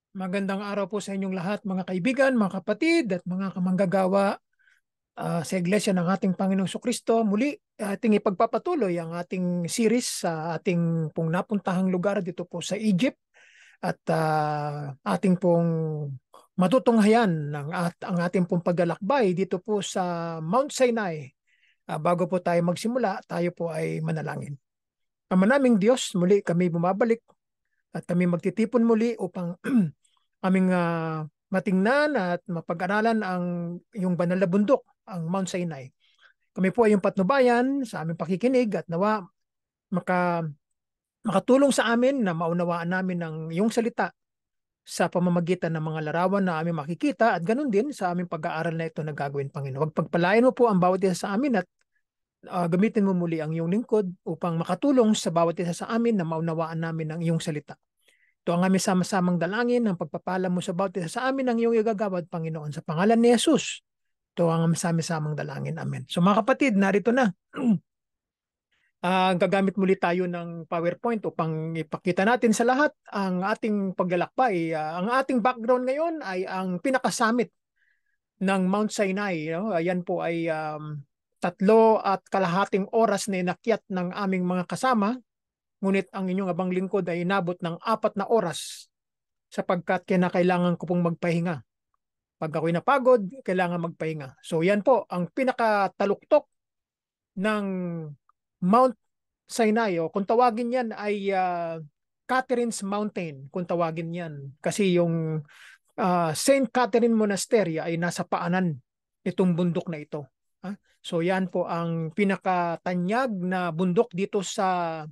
Magandang araw po sa inyong lahat, mga kaibigan, mga kapatid at mga kamanggagawa sa Iglesia ng ating Panginoong Kristo. Muli, ating ipagpapatuloy ang ating series sa ating pong napuntahang lugar dito po sa Egypt at ating pong matutunghayan ang ating pong paglalakbay dito po sa Mount Sinai. Bago po tayo magsimula, tayo po ay manalangin. Ama naming Diyos, muli kami bumabalik at kami magtitipon muli upang aming matingnan at mapag-aralan ang iyong banal na bundok, ang Mount Sinai. Kami po ay yung patnubayan sa aming pakikinig at nawa makatulong sa amin na maunawaan namin ang iyong salita sa pamamagitan ng mga larawan na aming makikita at ganun din sa aming pag-aaral na ito na gagawin, Panginoon. Huwag pagpalain mo po ang bawat isa sa amin at gamitin mo muli ang iyong lingkod upang makatulong sa bawat isa sa amin na maunawaan namin ang iyong salita. Ito ang aming sama-samang dalangin ng pagpapala mo sa bawat isa sa amin ang iyong igagawad, Panginoon. Sa pangalan ni Jesus, ito ang aming sama-samang dalangin. Amen. So mga kapatid, narito na. Gagamit muli tayo ng PowerPoint upang ipakita natin sa lahat ang ating paglalakbay. Ang ating background ngayon ay ang pinakasummit ng Mount Sinai. Ayan po ay 3.5 oras na inakyat ng aming mga kasama. Ngunit ang inyong abang lingkod ay inabot ng 4 na oras sapagkat kinakailangan ko pong magpahinga. Pag ako'y napagod, kailangan magpahinga. So yan po, ang pinakataluktok ng Mount Sinai. Kung tawagin yan ay Catherine's Mountain, kung tawagin yan. Kasi yung Saint Catherine Monastery ay nasa paanan itong bundok na ito. So yan po ang pinakatanyag na bundok dito sa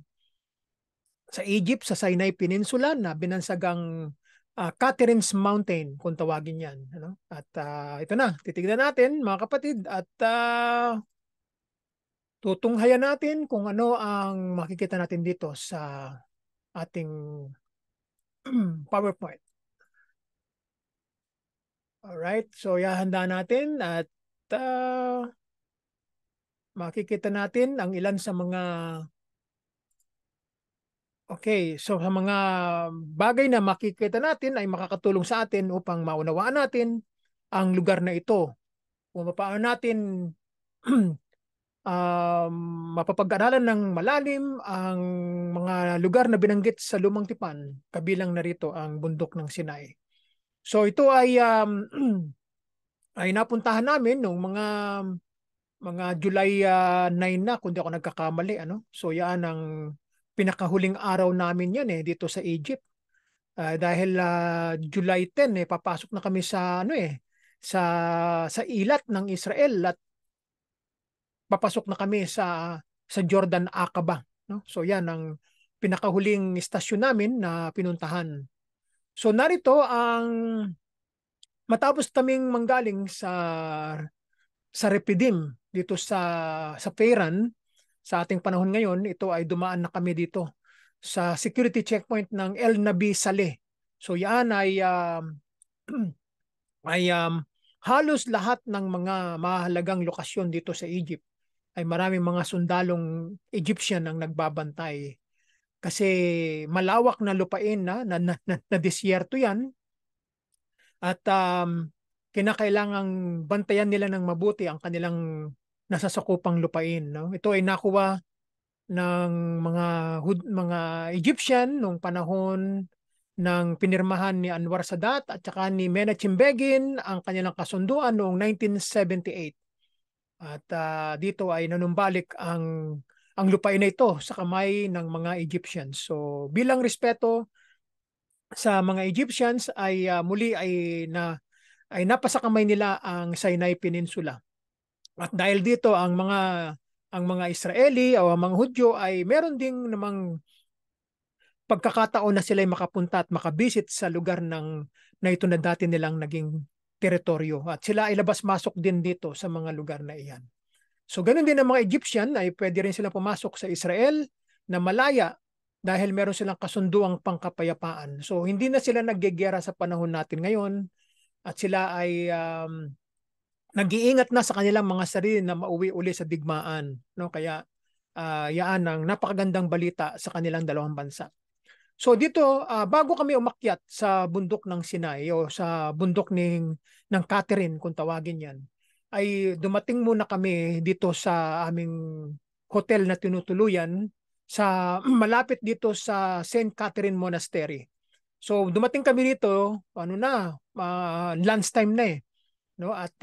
Egypt, sa Sinai Peninsula na binansagang Catherine's Mountain, kung tawagin yan. Ano? At ito na, titignan natin mga kapatid at tutunghayan natin kung ano ang makikita natin dito sa ating PowerPoint. Alright, so ihahanda natin at makikita natin ang ilan sa mga so sa mga bagay na makikita natin ay makakatulong sa atin upang maunawaan natin ang lugar na ito. Kung paano natin mapapag-aralan ng malalim ang mga lugar na binanggit sa Lumang Tipan, kabilang narito ang bundok ng Sinai. So ito ay ay napuntahan namin nung mga July 9 na, kung di ako nagkakamali, ano. So yan ang pinakahuling araw namin yan dito sa Egypt. Dahil July 10 papasok na kami sa sa ilat ng Israel at papasok na kami sa Jordan Aqaba, no? So yan ang pinakahuling istasyon namin na pinuntahan. So narito ang matapos kaming manggaling sa Repidim dito sa Feiran. Sa ating panahon ngayon, ito ay dumaan na kami dito sa security checkpoint ng El Nabi Saleh. So yan ay halos lahat ng mga mahalagang lokasyon dito sa Egypt ay maraming mga sundalong Egyptian ang nagbabantay. Kasi malawak na lupain na disyerto yan at kinakailangang bantayan nila ng mabuti ang kanilang nasasakupang lupain. No? Ito ay nakuha ng mga Egyptian noong panahon ng pinirmahan ni Anwar Sadat at saka ni Menachem Begin ang kanilang kasunduan noong 1978. At dito ay nanumbalik ang lupain na ito sa kamay ng mga Egyptians. So bilang respeto sa mga Egyptians ay muli ay napasa kamay nila ang Sinai Peninsula. At dahil dito ang mga Israeli o ang mga Hudyo ay meron ding namang pagkakataon na sila ay makapunta at makabisit sa lugar na ito na dati nilang naging teritoryo. At sila ay labas-masok din dito sa mga lugar na iyan. So ganun din ang mga Egyptian ay pwede rin silang pumasok sa Israel na malaya dahil meron silang kasunduang pangkapayapaan. So hindi na sila naggegera sa panahon natin ngayon at sila ay nag-iingat na sa kanilang mga sarili na mauwi uli sa digmaan. No? Kaya yaan ang napakagandang balita sa kanilang dalawang bansa. So dito, bago kami umakyat sa bundok ng Sinai o sa bundok ng Catherine kung tawagin yan, ay dumating muna kami dito sa aming hotel na tinutuluyan sa malapit dito sa Saint Catherine Monastery. So dumating kami dito, ano na, lunchtime na eh. No? At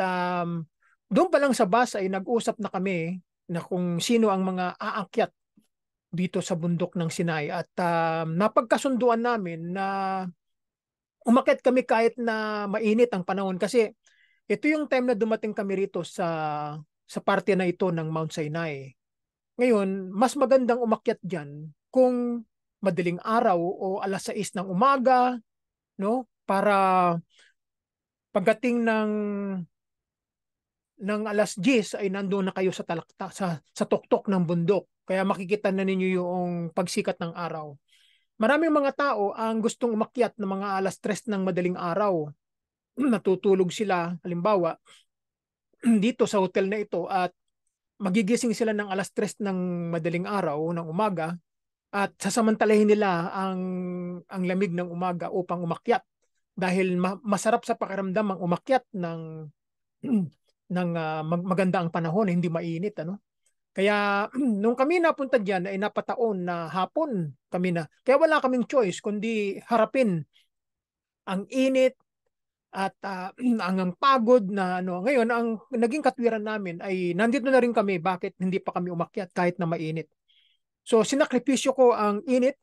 doon pa lang sa bus ay nag-usap na kami na kung sino ang mga aakyat dito sa bundok ng Sinai at napagkasunduan namin na umakyat kami kahit na mainit ang panahon kasi ito yung time na dumating kami rito sa parte na ito ng Mount Sinai. Ngayon, mas magandang umakyat diyan kung madaling araw o alas 6 ng umaga, no? Para pagdating ng alas 10 ay nandoon na kayo sa talakta sa tuktok ng bundok. Kaya makikita na ninyo yung pagsikat ng araw. Maraming mga tao ang gustong umakyat ng mga alas 3 ng madaling araw. Natutulog sila, halimbawa, dito sa hotel na ito at magigising sila ng alas 3 ng madaling araw ng umaga at sasamantalahin nila ang lamig ng umaga upang umakyat dahil masarap sa pakiramdam ang umakyat ng maganda ang panahon, hindi mainit, ano? Kaya nung kami napunta diyan ay napataon na hapon kami na. Kaya wala kaming choice kundi harapin ang init at ang pagod na ano. Ngayon ang naging katwiran namin ay nandito na rin kami, bakit hindi pa kami umakyat kahit na mainit. So sinakripisyo ko ang init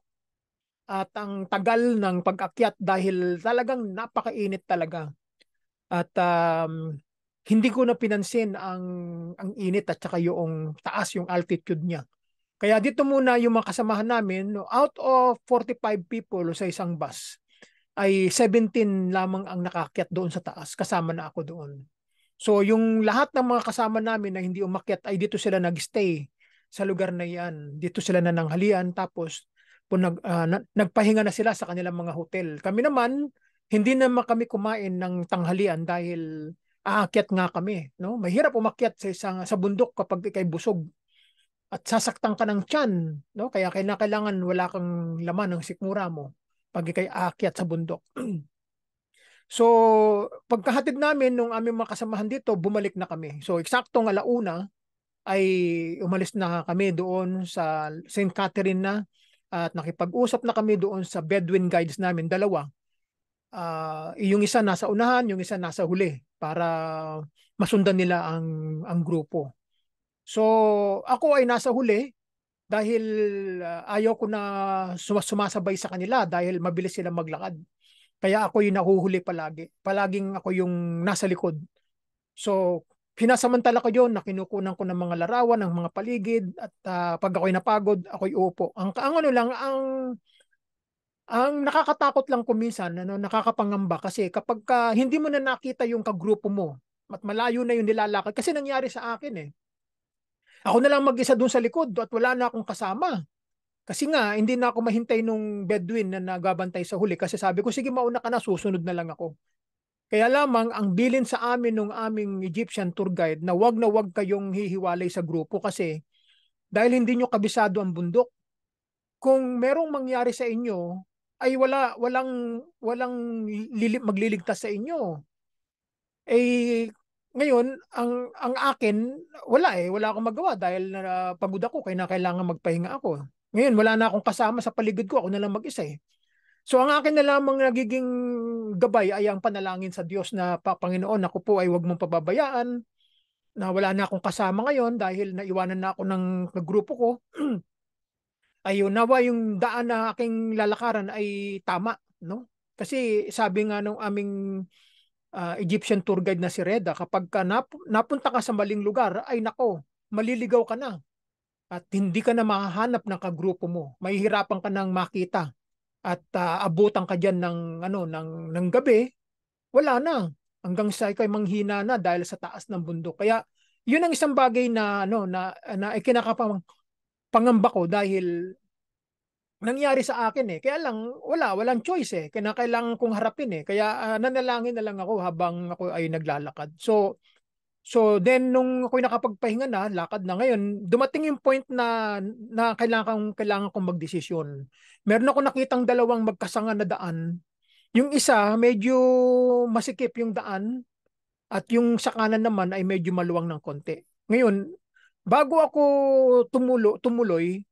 at ang tagal ng pag-akyat dahil talagang napakainit talaga. At hindi ko na pinansin ang init at saka yung taas, yung altitude niya. Kaya dito muna yung mga kasamahan namin, no, out of 45 people sa isang bus, ay 17 lamang ang nakakyat doon sa taas. Kasama na ako doon. So yung lahat ng mga kasama namin na hindi umakyat ay dito sila nagstay sa lugar na yan. Dito sila nananghalian tapos nagpahinga na sila sa kanilang mga hotel. Kami naman, hindi naman kami kumain ng tanghalian dahil aakyat nga kami. No? Mahirap umakyat sa bundok kapag ikay busog at sasaktan ka ng tiyan, no? Kaya kailangan wala kang laman ng sikmura mo pag ikay aakyat sa bundok. So, pagkahatid namin nung aming mga kasamahan dito, bumalik na kami. So, eksaktong alauna ay umalis na kami doon sa St. Catherine na at nakipag-usap na kami doon sa Bedouin guides namin, dalawa. Yung isa nasa unahan, yung isa nasa huli para masundan nila ang grupo. So, ako ay nasa huli dahil ayaw ko na sumasabay sa kanila dahil mabilis sila maglakad. Kaya ako yung nahuhuli palagi. Palaging ako yung nasa likod. So, pinasamantala ko yun na kinukunan ko ng mga larawan, ng mga paligid at pag ako'y napagod, ako'y upo. Ang ano lang, ang nakakatakot lang kuminsan, ano, nakakapangamba kasi kapag hindi mo na nakita yung kagrupo mo at malayo na yung nilalakad, kasi nangyari sa akin eh. Ako na lang mag-isa doon sa likod at wala na akong kasama. Kasi nga, hindi na ako mahintay nung Bedouin na nagabantay sa huli kasi sabi ko, sige mauna ka na, susunod na lang ako. Kaya lamang ang bilin sa amin nung aming Egyptian tour guide na wag kayong hihiwalay sa grupo kasi dahil hindi nyo kabisado ang bundok, kung merong mangyari sa inyo, ay walang magliligtas sa inyo. Eh, ngayon, ang akin, wala akong magawa dahil pagod ako, kailangan magpahinga ako. Ngayon, wala na akong kasama sa paligid ko, ako na lang mag-isa eh. So ang akin na lamang nagiging gabay ay ang panalangin sa Diyos na Panginoon, ako po ay huwag mong pababayaan, na wala na akong kasama ngayon dahil naiwanan na ako ng grupo ko. Ayun, nawa yung daan na aking lalakaran ay tama, no? Kasi sabi nga nung aming Egyptian tour guide na si Reda, kapag napunta ka sa maling lugar, ay nako, maliligaw ka na at hindi ka na mahahanap ng kagrupo mo. Mahihirapan ka nang makita at abutan ka diyan ng gabi, wala na. Hanggang sa ikay manghina na dahil sa taas ng bundok. Kaya yun ang isang bagay na ikinakapangamba ko dahil nangyari sa akin eh. Kaya lang walang choice eh. Kailangan kong harapin eh. Kaya nanalangin na lang ako habang ako ay naglalakad. So So then nung ako'y nakapagpahinga na, lakad na ngayon, dumating yung point na kailangan kong magdesisyon. Meron ako nakitang dalawang magkasanga na daan. Yung isa medyo masikip yung daan at yung sa kanan naman ay medyo maluwang ng konti. Ngayon, bago ako tumuloy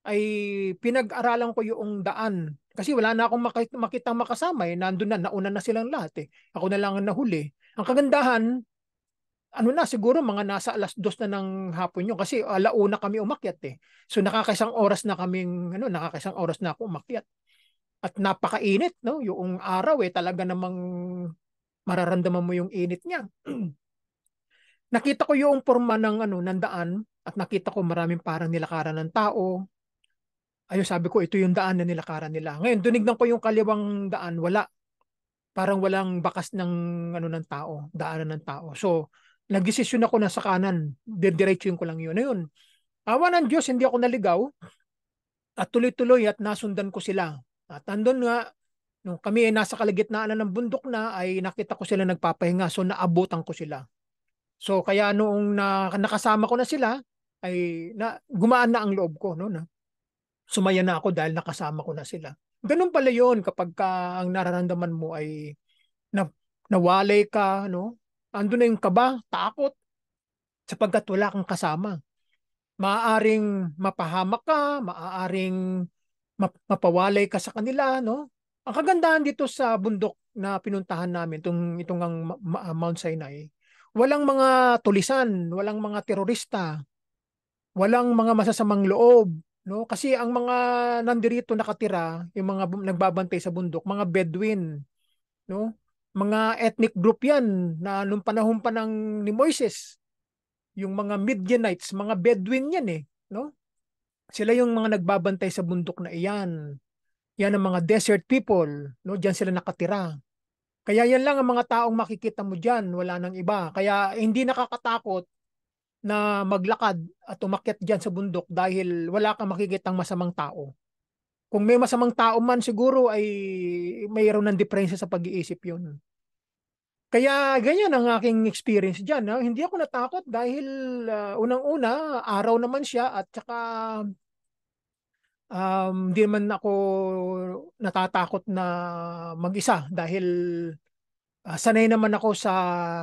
ay pinag-aralan ko yung daan. Kasi wala na akong makitang makasama eh. Nandun na, nauna na silang lahat eh. Ako na lang ang nahuli. Ang kagandahan, ano na siguro mga nasa 2:00 na ng hapon yun kasi 1:00 kami umakyat eh. So nakakaisang oras na kaming nakakaisang oras na ako umakyat. At napakainit no, yung araw eh talaga namang mararamdaman mo yung init niya. Nakita ko yung porma ng daan at nakita ko maraming parang nilakaran ng tao. Ayun sabi ko ito yung daan na nilakaran nila. Ngayon dunignan ko yung kaliwang daan, wala. Parang walang bakas ng ng tao, daanan ng tao. So nagdesisyon ako na sa kanan, didiretsuhin ko lang yun. Ayun, awa ng Diyos, hindi ako naligaw at tuloy-tuloy at nasundan ko sila. At andun nga, nung kami ay nasa kalagitnaan na ng bundok na, ay nakita ko sila nagpapahinga. So naabutan ko sila. So kaya noong nakasama ko na sila, ay gumaan na ang loob ko. No, na, sumaya na ako dahil nakasama ko na sila. Ganun pala yun kapag ang nararamdaman mo ay na, nawalay ka, no? Andun na yung kaba, takot, sapagkat wala kang kasama. Maaaring mapahamak ka, maaaring mapawalay ka sa kanila, no? Ang kagandahan dito sa bundok na pinuntahan namin, itong ang Mount Sinai, walang mga tulisan, walang mga terorista, walang mga masasamang loob, no? Kasi ang mga nandirito nakatira, yung mga nagbabantay sa bundok, mga Bedouin, no? Mga ethnic group 'yan na nung panahon pa ni Moises, yung mga Midianites, mga Bedouin 'yan eh, no? Sila yung mga nagbabantay sa bundok na iyan. Yan ang mga desert people, no? Diyan sila nakatira. Kaya yan lang ang mga taong makikita mo diyan, wala nang iba. Kaya hindi nakakatakot na maglakad at umakyat diyan sa bundok dahil wala kang makikitang masamang tao. Kung may masamang tao man siguro ay mayroon ng diferensya sa pag-iisip 'yun. Kaya ganyan ang aking experience diyan, no? Hindi ako natakot dahil unang-una, araw naman siya at saka hindi naman ako natatakot na mag-isa dahil sanay naman ako sa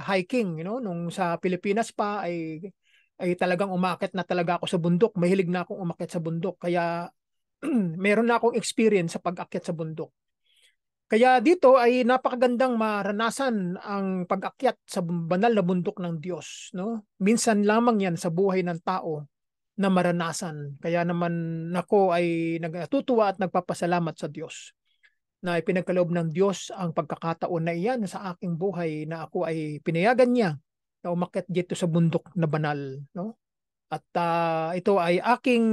hiking, nung sa Pilipinas pa ay talagang umakyat na talaga ako sa bundok. Mahilig na akong umakyat sa bundok. Kaya meron na akong experience sa pag-akyat sa bundok. Kaya dito ay napakagandang maranasan ang pag-akyat sa banal na bundok ng Diyos, no? Minsan lamang 'yan sa buhay ng tao na maranasan. Kaya naman ako ay nagtutuwa at nagpapasalamat sa Diyos na ipinagkaloob ng Diyos ang pagkakataon na iyan sa aking buhay na ako ay pinayagan niya na umakyat dito sa bundok na banal, no? At ito ay aking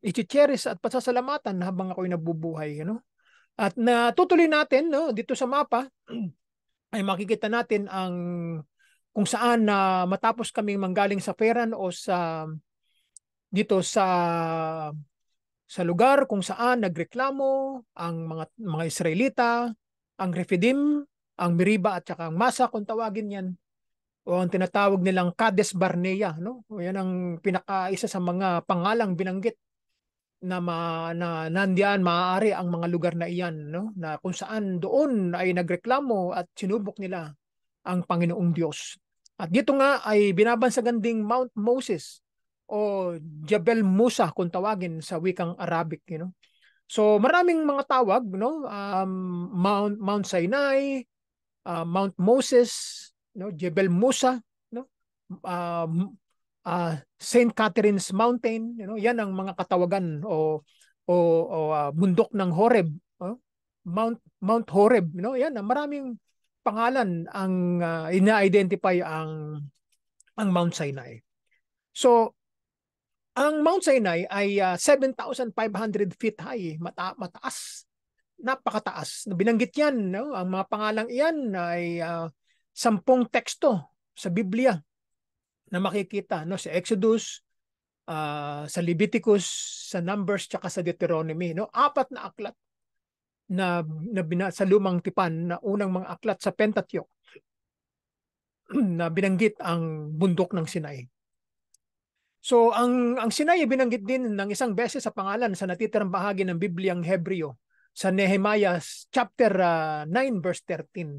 i-cherish at pasasalamatan habang ako'y nabubuhay, no? At natutuloy natin, no, dito sa mapa ay makikita natin ang kung saan na matapos kaming manggaling sa Paran o dito sa lugar kung saan nagreklamo ang mga Israelita, ang Refidim, ang Meriba at saka ang Masa kung tawagin yan o ang tinatawag nilang Kades Barnea, no? O yan ang pinakaisa sa mga pangalang binanggit na nandiyan maaari ang mga lugar na iyan, no? Na kung saan doon ay nagreklamo at sinubok nila ang Panginoong Diyos. At dito nga ay binabansagan ding Mount Moses o Jebel Musa kung tawagin sa wikang Arabic, So maraming mga tawag, no? Mount Sinai, Mount Moses, no? Jebel Musa, no? Saint Catherine's Mountain, yan ang mga katawagan o bundok ng Horeb, Mount Horeb, yan ang maraming pangalan ang ina-identify ang Mount Sinai. So ang Mount Sinai ay 7,500 feet high, mataas, napakataas. Binanggit yan, no? Ang mga pangalang iyan ay 10 teksto sa Biblia na makikita, no? Sa Exodus, sa Leviticus, sa Numbers, tsaka sa Deuteronomy, no? 4 na aklat na sa lumang tipan na unang mga aklat sa Pentateuch na binanggit ang bundok ng Sinai. So ang Sinai binanggit din ng isang beses sa pangalan sa natitirang bahagi ng Bibliang Hebreo sa Nehemiah chapter 9 verse 13.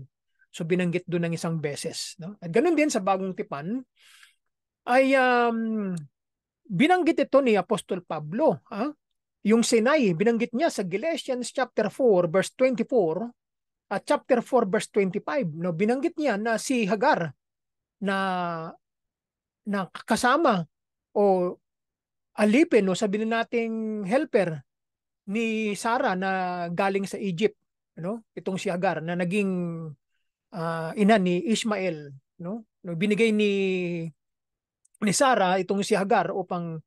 So binanggit doon ng isang beses, no? At ganun din sa Bagong Tipan ay binanggit ito ni Apostol Pablo, ha? Yung Sinai binanggit niya sa Galatians chapter 4 verse 24 at chapter 4 verse 25, no? Binanggit niya na si Hagar na kasama o alipin o sabihin nating helper ni Sarah na galing sa Egypt, no? Itong si Hagar na naging ina ni Ishmael, no? No, binigay ni Sarah itong si Hagar upang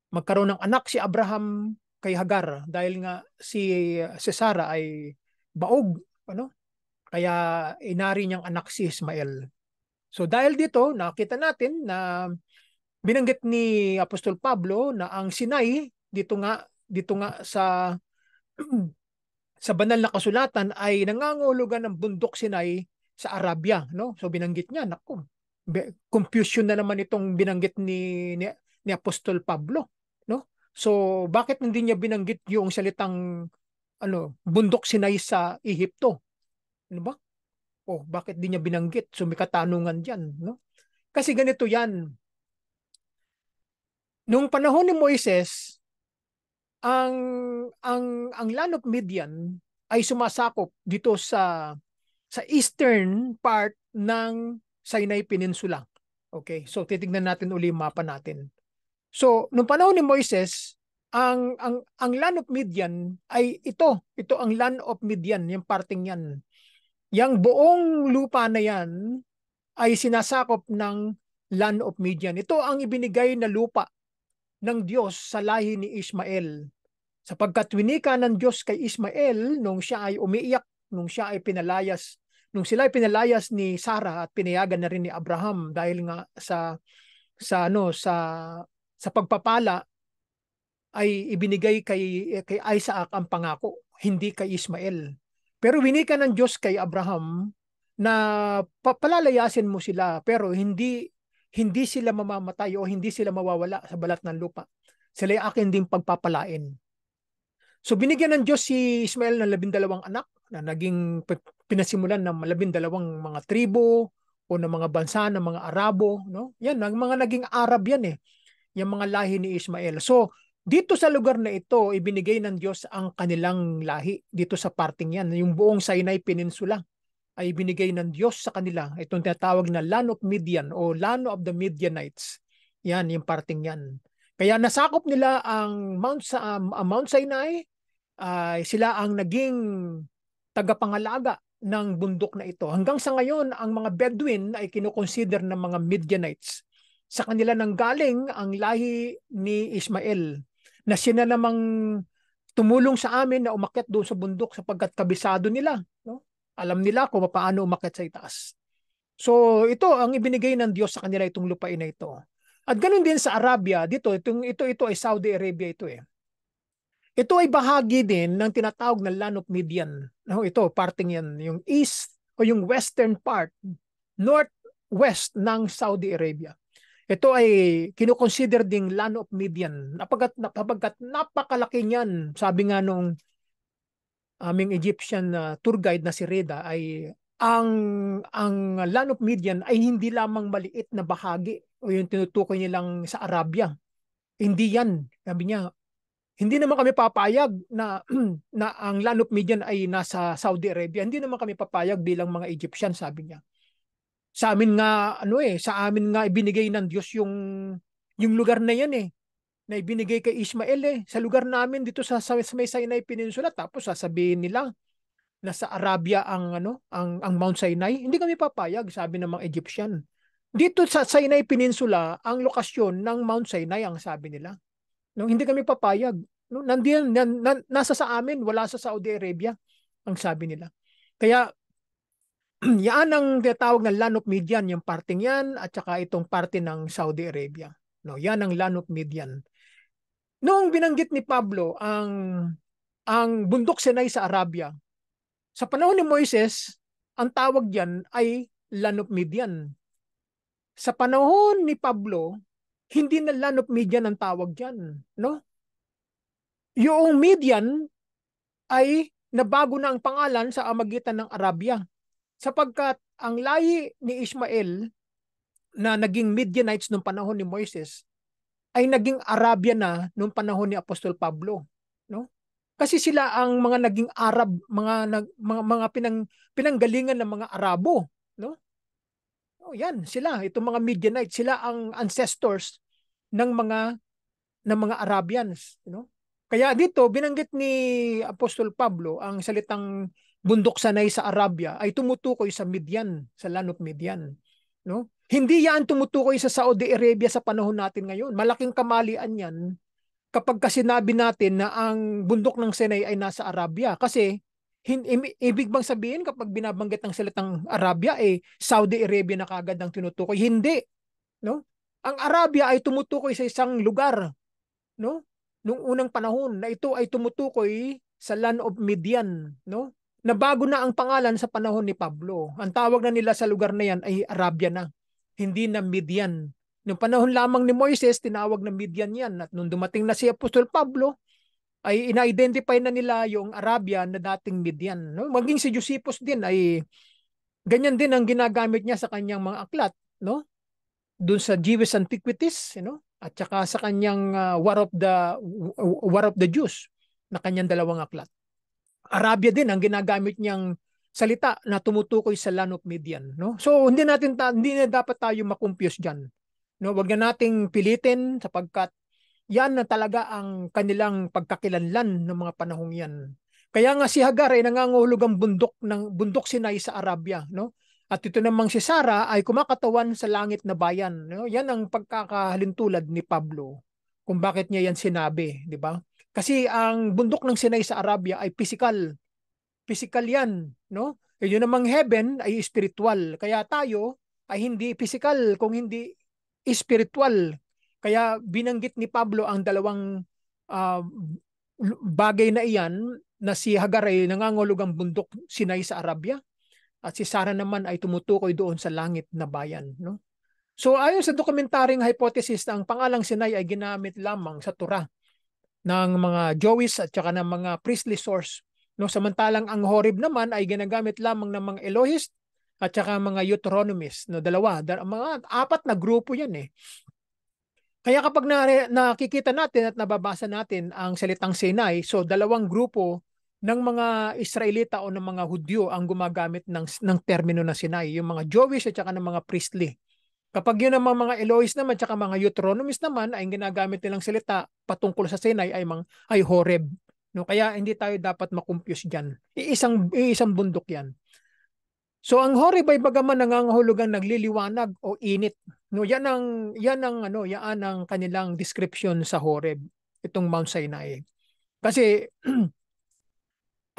magkaroon ng anak si Abraham kay Hagar dahil nga si Sarah ay baog, ano? Kaya inari niyang anak si Ismael. So dahil dito nakita natin na binanggit ni Apostol Pablo na ang Sinai dito nga sa banal na kasulatan ay nangangahulugan ng bundok Sinai sa Arabia, no? So binanggit niya, naku, confusion na naman itong binanggit ni Apostol Pablo, no? So bakit hindi niya binanggit yung salitang bundok Sinai sa Ehipto? Ano ba? Oh, bakit di niya binanggit? So may katanungan diyan, no? Kasi ganito 'yan. Nung panahon ni Moises, ang ang land of Midian ay sumasakop dito sa eastern part ng Sinai Peninsula. Okay, so titingnan natin uli yung mapa natin. So, nung panahon ni Moises, ang land of Midian ay ito ang land of Midian, yung parting yan. Yang buong lupa na yan ay sinasakop ng land of Midian. Ito ang ibinigay na lupa ng Diyos sa lahi ni Ismael. Sapagkat winika ng Diyos kay Ismael nung siya ay umiiyak, nung siya ay pinalayas, nung sila ay pinalayas ni Sarah at pinayagan na rin ni Abraham dahil nga sa pagpapala ay ibinigay kay Isaac ang pangako, hindi kay Ismael. Pero winika ng Diyos kay Abraham na palalayasin mo sila pero hindi sila mamamatay o hindi sila mawawala sa balat ng lupa. Sila ay akin din pagpapalain. So binigyan ng Diyos si Ismael ng 12 anak na naging pinasimulan ng 12 mga tribo o ng mga bansa ng mga Arabo, no? Yan, ang mga naging Arab yan eh. Yung mga lahi ni Ismael. So dito sa lugar na ito, ibinigay ng Diyos ang kanilang lahi dito sa parting yan. Yung buong Sinai Peninsula ay binigay ng Diyos sa kanila. Itong tinatawag na Land of Midian o Land of the Midianites. Yan, yung parting yan. Kaya nasakop nila ang Mount Sinai, sila ang naging tagapangalaga ng bundok na ito. Hanggang sa ngayon, ang mga Bedouin ay kinukonsider ng mga Midianites. Sa kanila nang galing ang lahi ni Ismael na sila namang tumulong sa amin na umakyat doon sa bundok sapagkat kabisado nila, no? Alam nila kung paano umakyat sa itaas. So ito ang ibinigay ng Diyos sa kanila, itong lupain na ito. At ganoon din sa Arabia, ito ay Saudi Arabia ito eh. Ito ay bahagi din ng tinatawag na Land of Midian. No, ito parting yan, yung east o yung western part, northwest ng Saudi Arabia. Ito ay kinukonsider ding Land of Midian. Napagkat napakalaki niyan. Sabi nga nung aming Egyptian tour guide na si Reda ay ang Land of Midian ay hindi lamang maliit na bahagi o yung tinutukoy nilang sa Arabia. Hindi yan. Sabi niya, hindi naman kami papayag na na ang Land of Midian ay nasa Saudi Arabia. Hindi naman kami papayag bilang mga Egyptian, sabi niya. Sa amin nga sa amin nga ibinigay ng Diyos yung lugar na yan eh. Na ibinigay kay Ismael eh. Sa lugar namin dito sa may Sinai Peninsula, tapos sasabihin nila na sa Arabia ang Mount Sinai. Hindi kami papayag, sabi ng mga Egyptian. Dito sa Sinai Peninsula, ang lokasyon ng Mount Sinai ang sabi nila. No, hindi kami papayag. No, nasa sa amin, wala sa Saudi Arabia ang sabi nila. Kaya yan ang tinatawag na Land of Midian, yung parting yan at saka itong parte ng Saudi Arabia. No, yan ang Land of Midian. Noong binanggit ni Pablo ang bundok Sinai sa Arabia, sa panahon ni Moises, ang tawag diyan ay Land of Midian. sa panahon ni Pablo, hindi na land of Midian ang tawag diyan, no? Yung Midian ay nabago na ang pangalan sa amagitan ng Arabia, sapagkat ang lahi ni Ishmael na naging Midianites nung panahon ni Moises ay naging Arabia na nung panahon ni Apostol Pablo, no? Kasi sila ang mga naging Arab, mga pinanggalingan ng mga Arabo, no? Oh, yan sila, itong mga Midianites, sila ang ancestors ng mga Arabians, no? Kaya dito binanggit ni Apostol Pablo ang salitang bundok sanay sa Arabia ay tumutukoy sa Midian, sa land of Midian, no? Hindi yan tumutukoy sa Saudi Arabia sa panahon natin ngayon. Malaking kamalian yan kapag sinabi natin na ang bundok ng Sinai ay nasa Arabia. Kasi ibig bang sabihin kapag binabanggit ng salitang Arabia, Saudi Arabia na kagad ang tinutukoy? Hindi, no? Ang Arabia ay tumutukoy sa isang lugar, no? Nung unang panahon na ito ay tumutukoy sa land of Midian, no? Na bago na ang pangalan sa panahon ni Pablo. Ang tawag na nila sa lugar na yan ay Arabia na, hindi na Midian. Noong panahon lamang ni Moises, tinawag na Midian yan. At nung dumating na si Apostol Pablo, ay ina-identify na nila yung Arabia na dating Midian, no? Maging si Josephus din ay ganyan din ang ginagamit niya sa kanyang mga aklat, no? Doon sa Jewish Antiquities, at saka sa kanyang War of the Jews na kanyang dalawang aklat. Arabia din ang ginagamit niyang salita na tumutukoy sa land of Midian, no? So hindi na dapat tayo makumpuse diyan. No, wag na nating pilitin sapagkat yan na talaga ang kanilang pagkakilanlan ng mga panahong yan. Kaya nga si Hagar ay nangangahulog ang bundok Sinai sa Arabia, no? At ito namang si Sarah ay kumakatawan sa langit na bayan, no? Yan ang pagkakahalintulad ni Pablo kung bakit niya yan sinabi, di ba? Kasi ang bundok ng Sinai sa Arabia ay physical. Physical yan, no? Yun namang heaven ay spiritual. Kaya tayo ay hindi physical kung hindi spiritual. Kaya binanggit ni Pablo ang dalawang uh, bagay na iyan, na si Hagar ay nangangahulog ang bundok Sinai sa Arabia at si Sarah naman ay tumutukoy doon sa langit na bayan, no? So ayon sa dokumentaryong hypothesis, ang pangalang Sinai ay ginamit lamang sa Torah ng mga Jewish at saka ng mga priestly source, no? Samantalang ang Horeb naman ay ginagamit lamang ng mga Elohist at saka mga Deuteronomist, no? Mga apat na grupo yan eh. Kaya kapag nakikita natin at nababasa natin ang salitang Sinai, so dalawang grupo ng mga Israelita o ng mga Hudyo ang gumagamit ng termino na Sinai, yung mga Jewish at saka ng mga priestly. Kapag yun ang mga Elohist naman at saka mga Deuteronomist naman ay ginagamit nilang salita patungkol sa Sinai ay Horeb. No, kaya hindi tayo dapat makumpuse diyan. Iisang bundok 'yan. So ang Horeb ay bagaman nangangahulugang nagliliwanag o init. No, yan ang kanilang description sa Horeb, itong Mount Sinai. Kasi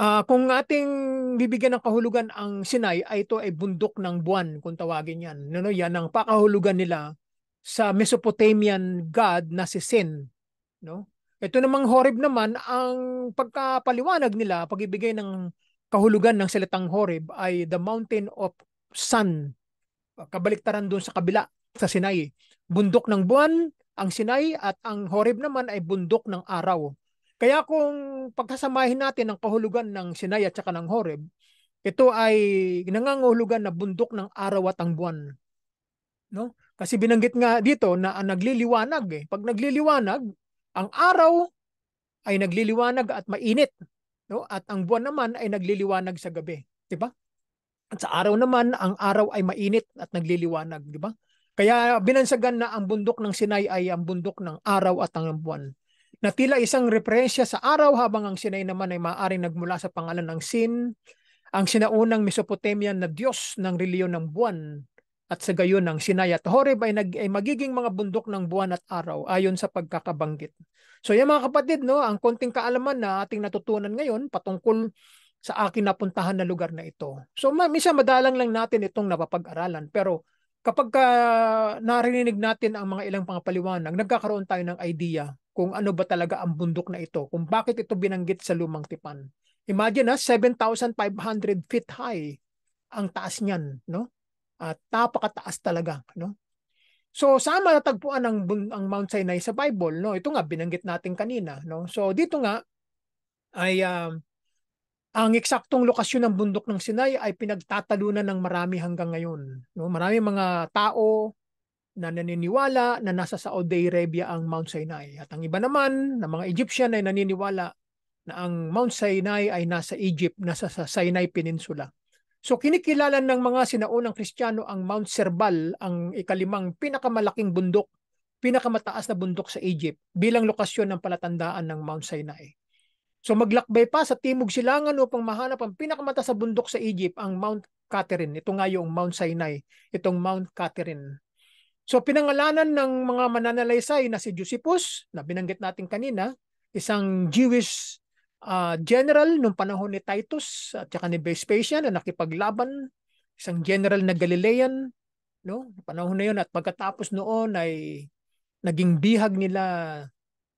kung ating bibigyan ng kahulugan ang Sinai, ay ito ay bundok ng buwan kung tawagin yan. No, yan ang pakahulugan nila sa Mesopotamian god na si Sin, no? Ito namang Horeb naman, ang pagkapaliwanag nila, pag-ibigay ng kahulugan ng salitang Horeb ay the mountain of sun. Kabaliktaran doon sa kabila, sa Sinai. Bundok ng buwan, ang Sinai, at ang Horeb naman ay bundok ng araw. Kaya kung pagkasamahin natin ang kahulugan ng Sinai at saka ng Horeb, ito ay nangangahulugan na bundok ng araw at ang buwan, no? Kasi binanggit nga dito na nagliliwanag eh. Pag nagliliwanag, ang araw ay nagliliwanag at mainit, no? At ang buwan naman ay nagliliwanag sa gabi, 'di ba? At sa araw naman, ang araw ay mainit at nagliliwanag, di ba? Kaya binansagan na ang bundok ng Sinai ay ang bundok ng araw at ang buwan. Na tila isang referensya sa araw, habang ang Sinai naman ay maaaring nagmula sa pangalan ng Sin, ang sinaunang Mesopotamian na Diyos ng reliyon ng buwan. At sa gayon, ang Sinai at Horeb ay magiging mga bundok ng buwan at araw ayon sa pagkakabanggit. So yan mga kapatid, no, ang konting kaalaman na ating natutunan ngayon patungkol sa akin napuntahan na lugar na ito. So minsan madalang lang natin itong napapag-aralan, pero kapag narinig natin ang mga ilang pangapaliwanag, nagkakaroon tayo ng idea kung ano ba talaga ang bundok na ito, kung bakit ito binanggit sa Lumang Tipan. Imagine 7,500 feet high ang taas niyan, no? At napakataas talaga, no? So saan matatagpuan ang Mount Sinai sa Bible, no? Ito nga binanggit natin kanina, no? So dito nga ay ang eksaktong lokasyon ng bundok ng Sinai ay pinagtatalunan ng marami hanggang ngayon, no? Marami mga tao na naniniwala na nasa Saudi Arabia ang Mount Sinai. At ang iba naman na mga Egyptian ay naniniwala na ang Mount Sinai ay nasa Egypt, nasa sa Sinai Peninsula. So kinikilala ng mga sinaunang Kristiyano ang Mount Serbal, ang ikalimang pinakamalaking bundok, pinakamataas na bundok sa Egypt bilang lokasyon ng palatandaan ng Mount Sinai. So maglakbay pa sa Timog Silangan upang mahanap ang pinakamataas na bundok sa Egypt, ang Mount Catherine. Ito nga yung Mount Sinai, itong Mount Catherine. So pinangalanan ng mga mananalaysay na si Josephus, na binanggit natin kanina, isang Jewish general nung panahon ni Titus at saka ni Vespasian na nakipaglaban, isang general na Galilean, no? Panahon na yun, at pagkatapos noon ay naging bihag nila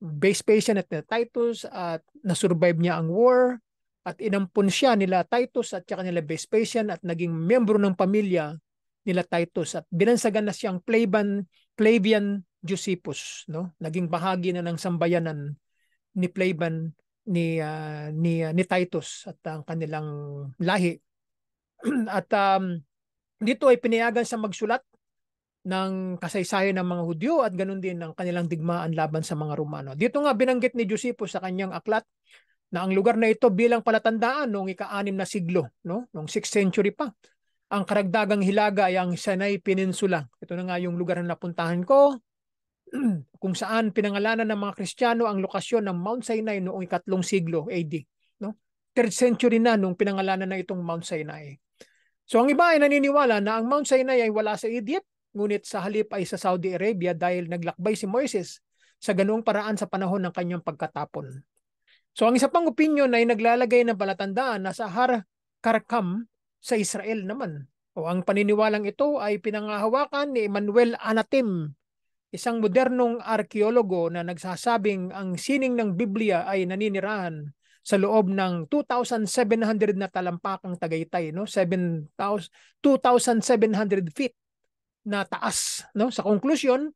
Vespasian at Titus at nasurvive niya ang war at inampun siya nila Titus at saka nila Vespasian at naging membro ng pamilya nila Titus at binansagan na siyang Flavian Josephus, no? Naging bahagi na ng sambayanan ni Flavian ni Titus at ang kanilang lahi. At dito ay pinayagan sa magsulat ng kasaysayan ng mga Hudyo at ganun din ang kanilang digmaan laban sa mga Romano. Dito nga binanggit ni Josephus sa kanyang aklat na ang lugar na ito bilang palatandaan noong ika-6 na siglo, no? Noong 6th century pa. Ang karagdagang hilaga ay ang Sinai Peninsula. Ito na nga yung lugar na napuntahan ko, kung saan pinangalanan ng mga Kristiyano ang lokasyon ng Mount Sinai noong ika-3 siglo AD. No? 3rd century na nung pinangalanan na itong Mount Sinai. So ang iba ay naniniwala na ang Mount Sinai ay wala sa Egypt, ngunit sa halip ay sa Saudi Arabia dahil naglakbay si Moises sa ganoong paraan sa panahon ng kanyang pagkatapon. So ang isa pang opinion ay naglalagay ng palatandaan na sa Har Karkam sa Israel naman. O ang paniniwalang ito ay pinangahawakan ni Emmanuel Anatim, isang modernong arkeologo na nagsasabing ang sining ng Biblia ay naninirahan sa loob ng 2,700 na talampakang Tagaytay, no? 2,700 feet na taas, no? Sa konklusyon,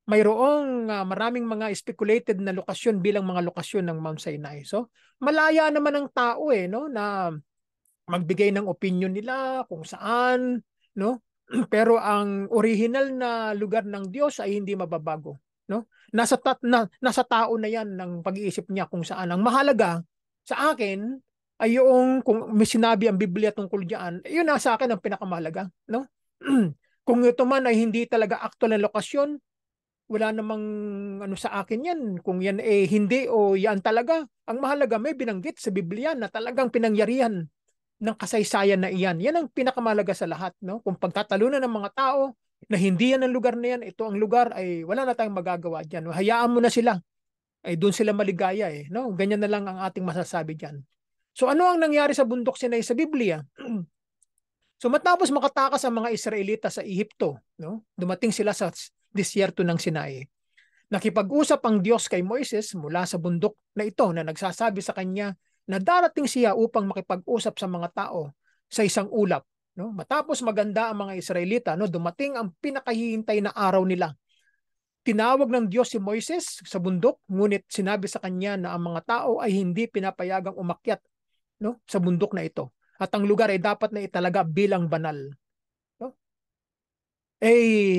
mayroong maraming mga speculated na lokasyon bilang mga lokasyon ng Mount Sinai. So, malaya naman ang tao no, na magbigay ng opinion nila kung saan, no? Pero ang original na lugar ng Diyos ay hindi mababago, no? Nasa tao na 'yan ng pag-iisip niya kung saan. Ang mahalaga sa akin ay yung kung may sinabi ang Biblia tungkol diyan, yun na sa akin ang pinakamahalaga, no? Kung ito man ay hindi talaga aktual na lokasyon, wala namang ano sa akin yan. Kung yan hindi o yan talaga. Ang mahalaga may binanggit sa Biblia na talagang pinangyarihan ng kasaysayan na iyan. Yan ang pinakamahalaga sa lahat. No? Kung pagtatalunan ng mga tao na hindi yan ang lugar na yan, ito ang lugar, ay wala na tayong magagawa dyan. Hayaan mo na sila. Ay doon sila maligaya. No? Ganyan na lang ang ating masasabi dyan. So ano ang nangyari sa bundok Sinai sa Biblia? So matapos makatakas ang mga Israelita sa Ehipto, no? Dumating sila sa disyerto ng Sinai. Nakipag-usap ang Diyos kay Moises mula sa bundok na ito na nagsasabi sa kanya na darating siya upang makipag-usap sa mga tao sa isang ulap. No? Matapos maganda ang mga Israelita, no? Dumating ang pinakahihintay na araw nila. Tinawag ng Diyos si Moises sa bundok, ngunit sinabi sa kanya na ang mga tao ay hindi pinapayagang umakyat, no? Sa bundok na ito. At ang lugar ay dapat na italaga bilang banal. No?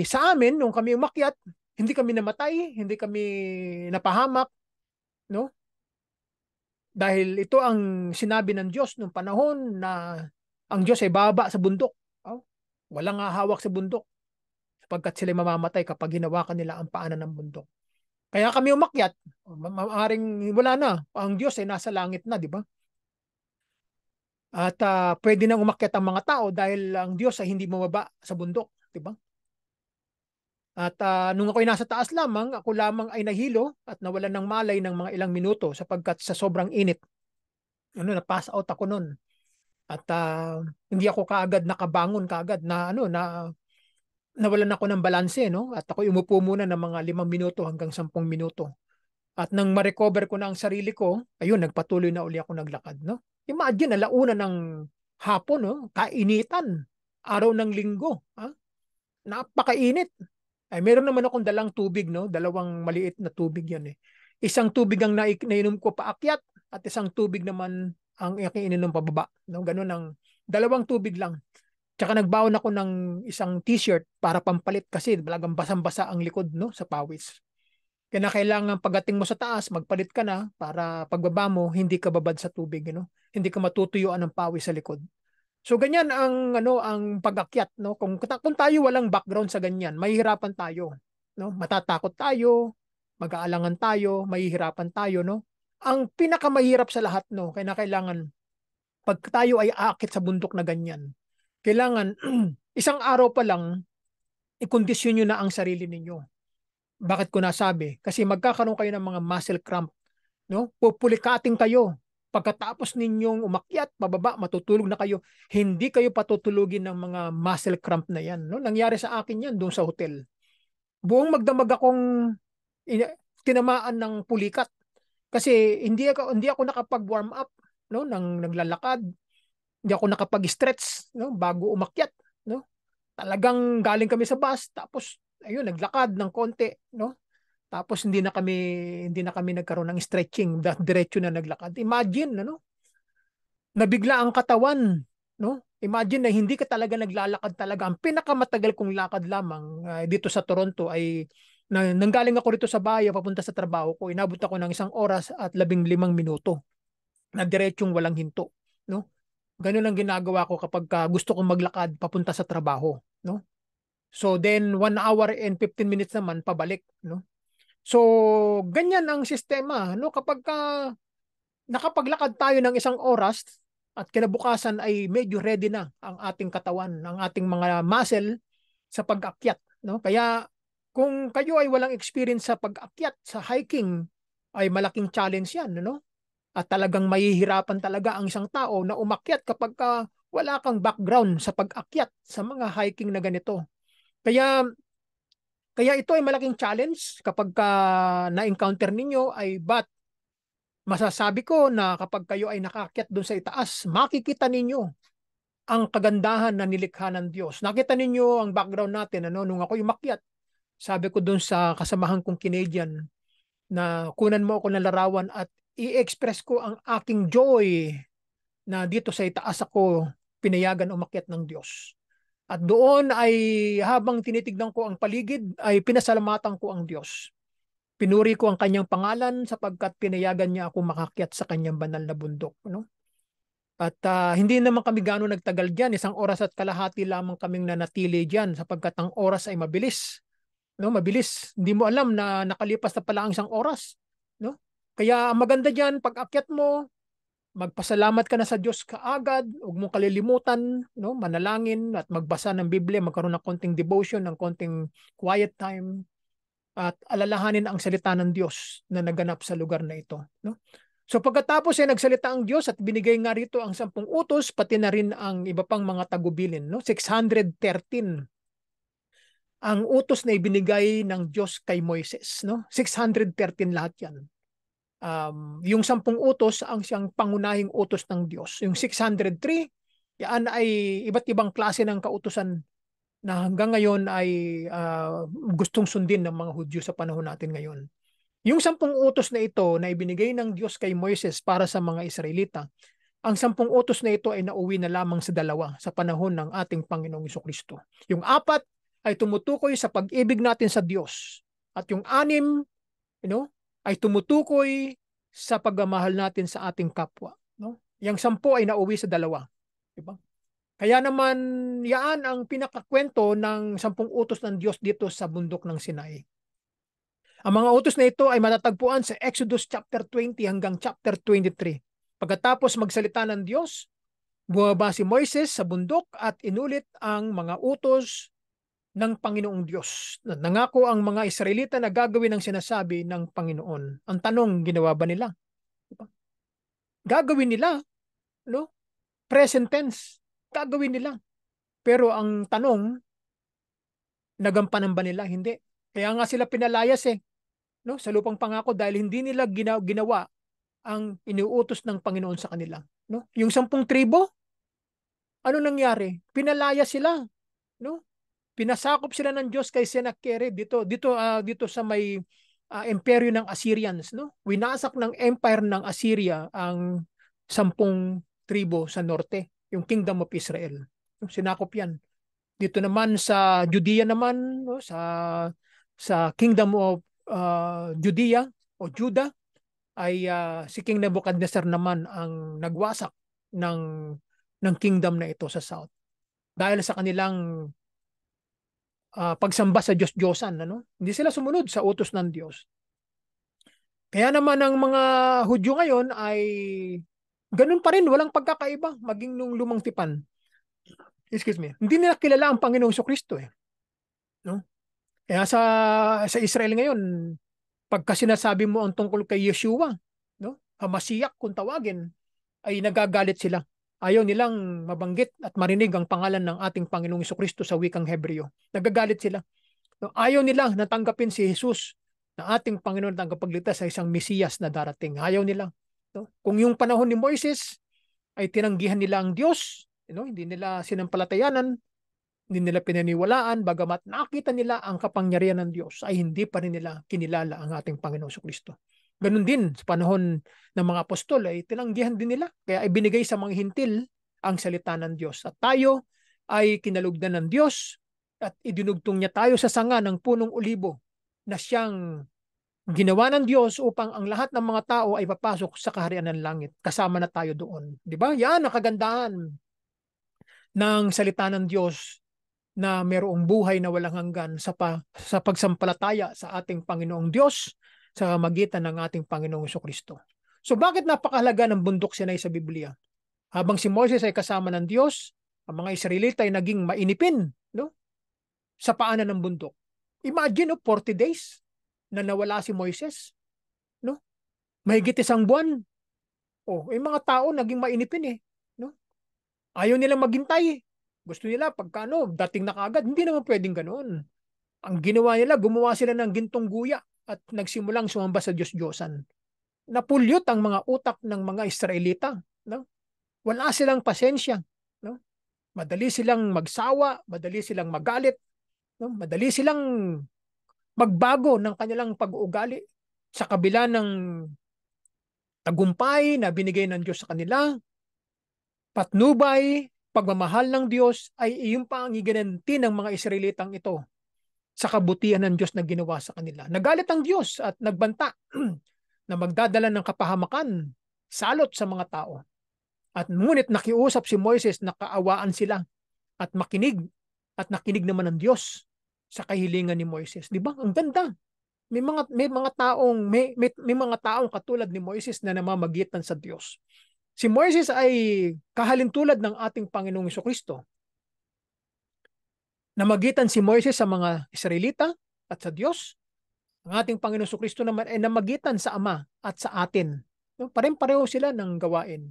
Sa amin, nung kami umakyat, hindi kami namatay, hindi kami napahamak, no? Dahil ito ang sinabi ng Diyos nung panahon na ang Diyos ay baba sa bundok. Oh, walang hawak sa bundok sapagkat sila mamamatay kapag hinawakan nila ang paanan ng bundok. Kaya kami umakyat, maaaring wala na. Ang Diyos ay nasa langit na, di ba? At pwede nang umakyat ang mga tao dahil ang Diyos ay hindi mababa sa bundok, di ba? At nung ako'y nasa taas lamang, ako lamang ay nahilo at nawalan ng malay ng mga ilang minuto sapagkat sa sobrang init. Na-pass out ako noon. At hindi ako kaagad nakabangon kaagad na nawalan ako ng balanse, no? At ako umupo muna ng mga 5 minuto hanggang 10 minuto. At nang ma-recover ko na ang sarili ko, ayun, nagpatuloy na uli ako naglakad, no? Imagine, alauna ng hapon, no? Kainitan. Araw ng linggo. Ha? Napakainit. Ay meron naman akong dalang tubig, no? Dalawang maliit na tubig yan eh. Isang tubig ang nainom ko paakyat at isang tubig naman ang aking ininom pababa. No? Ganun ang dalawang tubig lang. Tsaka nagbaon ako ng isang t-shirt para pampalit kasi talagang basang-basa ang likod, no, sa pawis. Kaya kailangan pagdating mo sa taas, magpalit ka na para pagbaba mo, hindi ka babad sa tubig, no? Hindi ka matutuyuan ng pawis sa likod. So ganyan ang ang pag-akyat, no? Kung tayo walang background sa ganyan, mahihirapan tayo, no? Matatakot tayo, mag-aalangan tayo, mahihirapan tayo, no? Ang pinakamahirap sa lahat, no, kailangan pag tayo ay aakit sa bundok na ganyan, kailangan isang araw pa lang ikondisyon nyo na ang sarili ninyo. Bakit ko nasabi? Kasi magkakaroon kayo ng mga muscle cramp, no? Pupulikating kayo. Pagkatapos ninyong umakyat, pababa, matutulog na kayo. Hindi kayo patutulugin ng mga muscle cramp na yan, no? Nangyari sa akin yan doon sa hotel. Buong magdamag akong tinamaan ng pulikat kasi hindi ako nakapag-warm up, no, nang naglalakad. Hindi ako nakapag-stretch, no, bago umakyat, no. Talagang galing kami sa bus tapos ayun naglakad ng konti, no. Tapos hindi na kami nagkaroon ng stretching, diretso na naglakad. Imagine, ano, nabigla ang katawan, no. Imagine na hindi ka talaga naglalakad talaga. Ang pinakamatagal kong lakad lamang dito sa Toronto ay nanggaling ako rito sa bahay papunta sa trabaho ko. Inabot ako ng 1 oras at 15 minuto na diretsong walang hinto, no. Ganun ang ginagawa ko kapag gusto kong maglakad papunta sa trabaho, no. So then 1 hour and 15 minutes naman pabalik, no. So ganyan ang sistema, no, kapag nakapaglakad tayo ng 1 oras at kinabukasan ay medyo ready na ang ating katawan, ang ating mga muscle sa pag-akyat, no. Kaya kung kayo ay walang experience sa pag-akyat, sa hiking, ay malaking challenge yan, no. At talagang mahihirapan talaga ang isang tao na umakyat kapag wala kang background sa pag-akyat sa mga hiking na ganito. Kaya ito ay malaking challenge kapag na-encounter ninyo but masasabi ko na kapag kayo ay nakaakyat doon sa itaas, makikita ninyo ang kagandahan na nilikha ng Diyos. Nakita ninyo ang background natin, nung ako umakyat. Sabi ko doon sa kasamahan kong Canadian na kunan mo ako ng larawan at i-express ko ang aking joy na dito sa itaas ako pinayagan umakyat ng Diyos. At doon ay habang tinitignan ko ang paligid ay pinasalamatan ko ang Diyos. Pinuri ko ang kanyang pangalan sapagkat pinayagan niya ako makakyat sa kanyang banal na bundok, no? At hindi naman kami gaano nagtagal diyan, 1 oras at kalahati lamang kaming nanatili diyan sapagkat ang oras ay mabilis, no? Mabilis. Hindi mo alam na nakalipas na pala ang 1 oras, no? Kaya ang maganda diyan pag akyat mo, magpasalamat ka na sa Diyos kaagad, huwag mong kalilimutan, no, manalangin at magbasa ng Biblia, magkaroon ng konting devotion, ng konting quiet time at alalahanin ang salita ng Diyos na naganap sa lugar na ito, no. So pagkatapos ay nagsalita ang Diyos at binigay nga rito ang 10 utos pati na rin ang iba pang mga tagubilin, no. 613 ang utos na ibinigay ng Diyos kay Moises, no. 613 lahat 'yan. Yung 10 utos ang siyang pangunahing utos ng Diyos. Yung 603, yan ay iba't ibang klase ng kautusan na hanggang ngayon ay gustong sundin ng mga Hudyo sa panahon natin ngayon. Yung 10 utos na ito na ibinigay ng Diyos kay Moises para sa mga Israelita, ang 10 utos na ito ay nauwi na lamang sa 2 sa panahon ng ating Panginoong Jesucristo. Yung 4 ay tumutukoy sa pag-ibig natin sa Diyos. At yung 6, ay tumutukoy sa pagmamahal natin sa ating kapwa, no? Yang 10 ay nauwi sa 2, diba? Kaya naman yan ang pinakakwento ng 10 utos ng Diyos dito sa bundok ng Sinai. Ang mga utos na ito ay matatagpuan sa Exodus chapter 20 hanggang chapter 23. Pagkatapos magsalita ng Diyos, bumaba si Moises sa bundok at inulit ang mga utos ng Panginoong Diyos. Nangako ang mga Israelita na gagawin ang sinasabi ng Panginoon. Ang tanong, ginawa ba nila? Diba? Gagawin nila, no? Present tense, gagawin nila. Pero ang tanong, nagampanan ba nila? Hindi. Kaya nga sila pinalayas no? Sa lupang pangako dahil hindi nila ginawa ang iniuutos ng Panginoon sa kanila. No? Yung 10 tribo, ano nangyari? Pinalayas sila. No? Pinasakop sila ng Diyos kay Sennacherib dito sa may imperyo ng Assyrians, no? Winasak ng empire ng Assyria ang 10 tribo sa norte, yung Kingdom of Israel. Sinakop yan. Dito naman sa Judea naman, no, sa Kingdom of Judea o Judah ay si King Nebuchadnezzar naman ang nagwasak ng kingdom na ito sa south. Dahil sa kanilang pagsamba sa Diyos-Diyosan, ano? Hindi sila sumunod sa utos ng Diyos. Kaya naman ang mga Hudyo ngayon ay ganun pa rin, walang pagkakaiba maging nung lumang tipan. Excuse me. Hindi nila kilala ang Panginoong Kristo eh. No? Kaya sa Israel ngayon, pagka sinasabi mo ang tungkol kay Yeshua, no? Hamasiyak kung tawagin, ay nagagalit sila. Ayaw nilang mabanggit at marinig ang pangalan ng ating Panginoong Kristo sa wikang Hebreo. Nagagalit sila. No? Ayaw nila natanggapin si Jesus na ating Panginoon at tagapagligtas sa isang Mesiyas na darating. Ayaw nila. No? Kung yung panahon ni Moises ay tinanggihan nila ang Diyos, hindi nila sinampalatayanan, hindi nila pinaniwalaan, bagamat nakita nila ang kapangyarihan ng Diyos, ay hindi pa rin nila kinilala ang ating Panginoong Kristo. Ganun din sa panahon ng mga apostol ay tinanggihan din nila, kaya ay binigay sa mga hintil ang salita ng Diyos. At tayo ay kinalugdan ng Diyos at idinugtong niya tayo sa sanga ng punong olibo na siyang ginawa ng Diyos upang ang lahat ng mga tao ay papasok sa kaharian ng langit. Kasama na tayo doon. Di ba? Yan ang kagandahan ng salita ng Diyos na mayroong buhay na walang hanggan sa pagsampalataya sa ating Panginoong Diyos sa magitan ng ating Panginoong Kristo. So bakit napakahalaga ng bundok Sinai sa Biblia? Habang si Moses ay kasama ng Diyos, ang mga Israelita ay naging mainipin, no? Sa paanan ng bundok. Imagine, 40 days na nawala si Moises, no? Mahigit 1 buwan. Yung mga tao naging mainipin eh, no? Ayaw nilang maghintay. Gusto nila dating na kagad. Hindi naman pwedeng ganoon. Ang ginawa nila, gumawa sila ng gintong guya at nagsimulang sumamba sa Diyos-Diyosan. Napulyot ang mga utak ng mga Israelita, no? Wala silang pasensya, no? Madali silang magsawa, madali silang magalit, no? Madali silang magbago ng kanilang pag-uugali sa kabila ng tagumpay na binigay ng Diyos sa kanila. Patnubay, pagmamahal ng Diyos ay iyon pa ang iginanti ng mga Israelitang ito sa kabutihan ng Diyos na ginawa sa kanila. Nagalit ang Diyos at nagbanta na magdadala ng kapahamakan, salot sa mga tao. At ngunit nakiusap si Moises na kaawaan sila at nakinig naman ng Diyos sa kahilingan ni Moises. Di ba? Ang ganda. May mga taong katulad ni Moises na namamagitan sa Diyos. Si Moises ay kahalintulad ng ating Panginoong Kristo. Namagitan si Moises sa mga Israelita at sa Diyos. Ang ating Panginoong Kristo naman ay namagitan sa Ama at sa atin. Pareho sila ng gawain.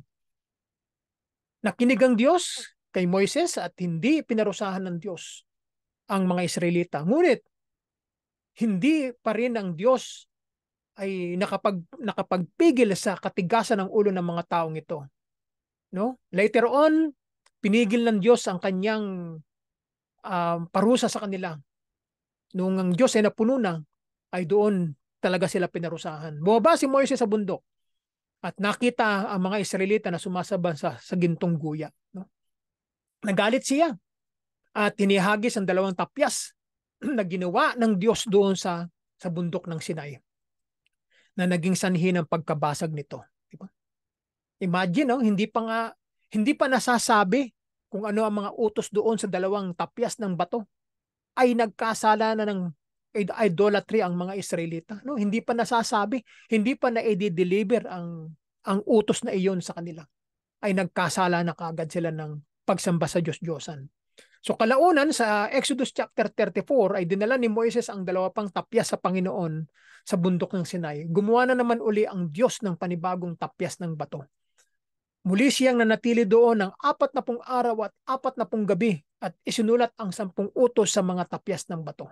Nakinig ang Diyos kay Moises at hindi pinarusahan ng Diyos ang mga Israelita. Ngunit, hindi pa rin ang Diyos ay nakapagpigil sa katigasan ng ulo ng mga taong ito. No? Later on, pinigil ng Diyos ang kanyang parusa sa kanila. Nung ang Diyos ay napuno na, ay doon talaga sila pinarusahan. Bumaba si Moises sa bundok at nakita ang mga Israelita na sumasamba sa gintong guya. No? Nagalit siya at tinihagis ang 2 tapyas na ginawa ng Diyos doon sa bundok ng Sinai na naging sanhi ng pagkabasag nito. Diba? Imagine, hindi pa nasasabi kung ano ang mga utos doon sa 2 tapyas ng bato, ay nagkasala na ng idolatry ang mga Israelita. No? Hindi pa nasasabi, hindi pa na-deliver ang utos na iyon sa kanila. Ay nagkasala na kagad sila ng pagsamba sa Diyos-Diyosan. So kalaunan sa Exodus chapter 34 ay dinala ni Moises ang 2 pang tapyas sa Panginoon sa bundok ng Sinai. Gumawa na naman uli ang Diyos ng panibagong tapyas ng bato. Muli siyang nanatili doon ng 40 araw at 40 gabi at isinulat ang 10 utos sa mga tapyas ng bato.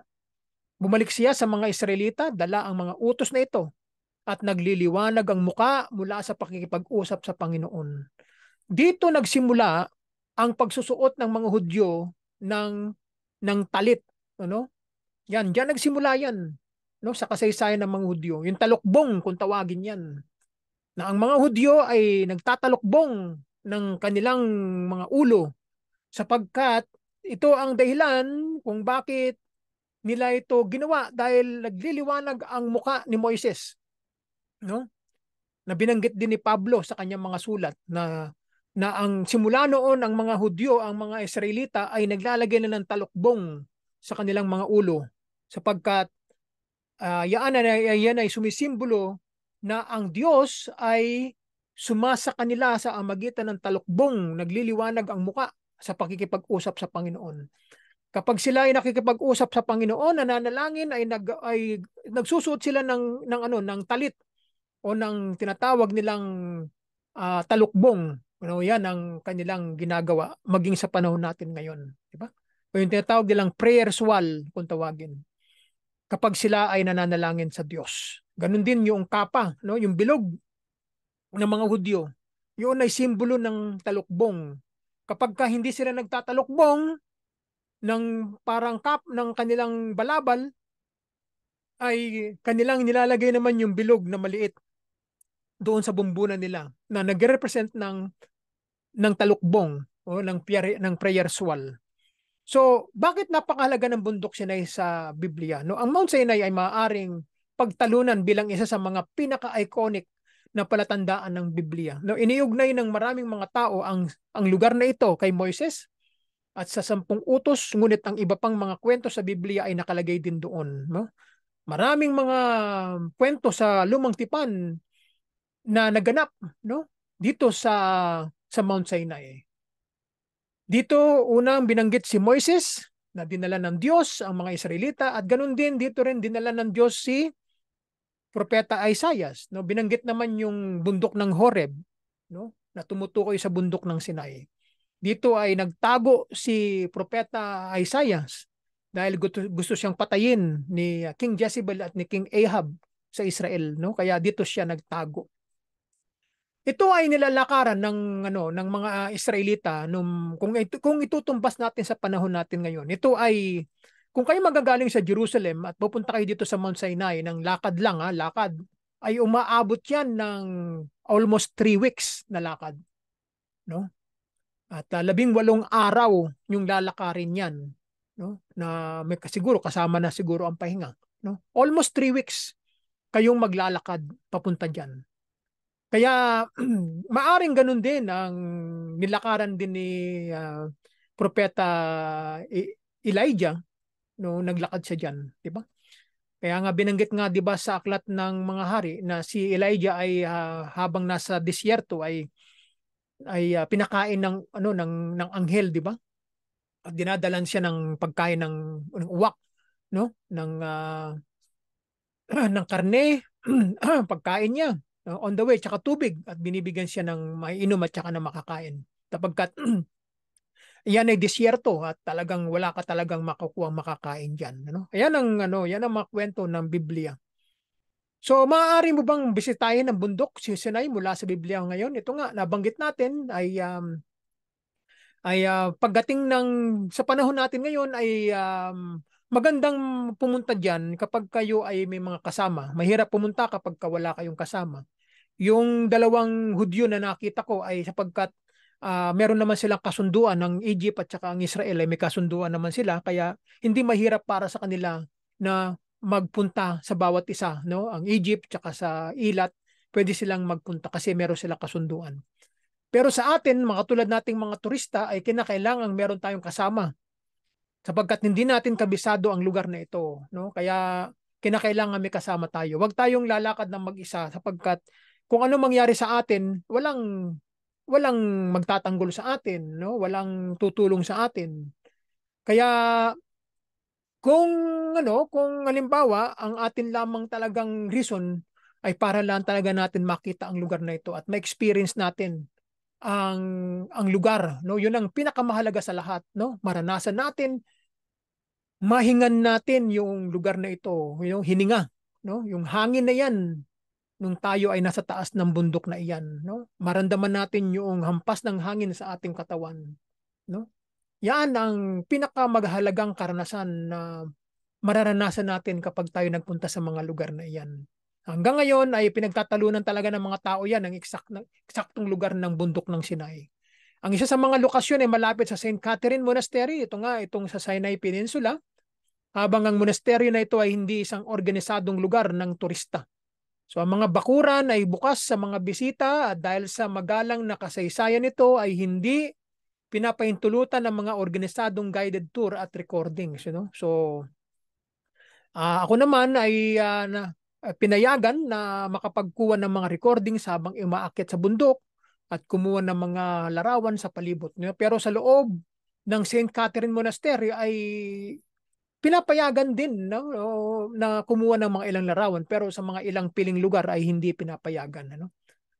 Bumalik siya sa mga Israelita, dala ang mga utos na ito at nagliliwanag ang muka mula sa pakikipag-usap sa Panginoon. Dito nagsimula ang pagsusuot ng mga Hudyo ng ng talit, ano? Yan, diyan nagsimula yan, no, sa kasaysayan ng mga Hudyo. Yung talukbong kung tawagin yan. Na ang mga Hudyo ay nagtatalukbong ng kanilang mga ulo sapagkat ito ang dahilan kung bakit nila ito ginawa dahil nagliliwanag ang muka ni Moises, no? Na binanggit din ni Pablo sa kanyang mga sulat na ang simula noon ang mga Hudyo, ang mga Israelita ay naglalagay na ng talukbong sa kanilang mga ulo sapagkat yan ay sumisimbolo na ang Diyos ay sumasa kanila sa amagitan ng talukbong, nagliliwanag ang muka sa pakikipag-usap sa Panginoon. Kapag sila ay nakikipag-usap sa Panginoon, nananalangin ay nagsusuot sila ng talit o ng tinatawag nilang talukbong. Yan ang kanilang ginagawa maging sa panahon natin ngayon, di ba? O yung tinatawag nilang prayer shawl kung tawagin. Kapag sila ay nananalangin sa Diyos. Ganun din yung kapa, no? Yung bilog ng mga Hudyo. Yun ay simbolo ng talukbong. Kapag hindi sila nagtatalukbong ng parang ng kanilang balabal, ay kanilang nilalagay naman yung bilog na maliit doon sa bumbunan nila na nagre-represent ng talukbong o ng prayer shawl. So, bakit napakahalaga ng bundok Sinai sa Biblia? No, ang Mount Sinai ay maaaring pagtalunan bilang isa sa mga pinaka-iconic na palatandaan ng Biblia. No, iniugnay ng maraming mga tao ang lugar na ito kay Moises at sa 10 utos, ngunit ang iba pang mga kwento sa Biblia ay nakalagay din doon. No? Maraming mga kwento sa Lumang Tipan na naganap, no, dito sa Mount Sinai. Dito unang binanggit si Moises na dinala ng Diyos ang mga Israelita at ganun din dito rin dinala ng Diyos si Propeta Isaias. No? Binanggit naman yung bundok ng Horeb, no? Na tumutukoy sa bundok ng Sinai. Dito ay nagtago si Propeta Isaias dahil gusto siyang patayin ni King Jezebel at ni King Ahab sa Israel. No? Kaya dito siya nagtago. Ito ay nilalakaran ng mga Israelita kung itutumbas natin sa panahon natin ngayon. Ito ay kung kayo magagaling sa Jerusalem at pupunta kayo dito sa Mount Sinai ng lakad lang, lakad, ay umaabot yan ng almost 3 weeks na lakad, no? At 18 araw yung lalakarin yan, no? Na siguro kasama na siguro ang pahinga, no? Almost 3 weeks kayong maglalakad papunta diyan. Kaya maaring ganun din ang nilakaran din ni Propeta Elijah no naglakad siya diyan, di ba? Kaya nga binanggit nga 'di ba sa aklat ng mga hari na si Elijah ay habang nasa disyerto ay pinakain ng anghel, di ba? At dinadalan siya ng pagkain ng uwak, no? Ng karne, pagkain niya on the way, tsaka tubig at binibigyan siya ng maiinom at tsaka na makakain. Tapagkat yan ay disyerto at talagang wala ka talagang makukuha makakain diyan, ano? Yan ang mga kwento ng Biblia. So, maaari mo bang bisitahin ang bundok si Sinai mula sa Biblia ngayon? Ito nga, nabanggit natin ay pagdating sa panahon natin ngayon ay magandang pumunta diyan kapag kayo ay may mga kasama. Mahirap pumunta kapag wala kayong kasama. Yung dalawang Hudyo na nakita ko ay sapagkat meron naman silang kasunduan ng Egypt at saka ang Israel ay may kasunduan naman sila kaya hindi mahirap para sa kanila na magpunta sa bawat isa, no? Ang Egypt tsaka sa Ilat, pwede silang magpunta kasi meron silang kasunduan. Pero sa atin, mga tulad nating mga turista ay kinakailangan meron tayong kasama sapagkat hindi natin kabisado ang lugar na ito, no? Kaya kinakailangan may kasama tayo. Huwag tayong lalakad ng mag-isa sapagkat kung ano mangyari sa atin, walang magtatanggol sa atin, no? Walang tutulong sa atin. Kaya kung kung halimbawa ang atin lamang talagang reason ay para lang talaga natin makita ang lugar na ito at ma-experience natin ang lugar, no? Yun ang pinakamahalaga sa lahat, no? Maranasan natin, mahingan natin yung lugar na ito, yung hininga, no? Yung hangin na yan nung tayo ay nasa taas ng bundok na iyan, no? Maramdaman natin yung hampas ng hangin sa ating katawan, no? Yan ang pinakamahalagang karanasan na mararanasan natin kapag tayo nagpunta sa mga lugar na iyan. Hanggang ngayon ay pinagtatalunan talaga ng mga tao yan ang eksaktong lugar ng bundok ng Sinai. Ang isa sa mga lokasyon ay malapit sa St. Catherine Monastery. Ito nga, itong sa Sinai Peninsula. Habang ang monasteryo na ito ay hindi isang organisadong lugar ng turista. So ang mga bakuran ay bukas sa mga bisita at dahil sa magalang na kasaysayan nito ay hindi pinapahintulutan ng mga organisadong guided tour at recordings. So ako naman ay pinayagan na makapagkuha ng mga recordings habang umaakyat sa bundok at kumuha ng mga larawan sa palibot. Pero sa loob ng St. Catherine Monastery ay pinapayagan din, no, na kumuha ng mga ilang larawan, pero sa mga ilang piling lugar ay hindi pinapayagan.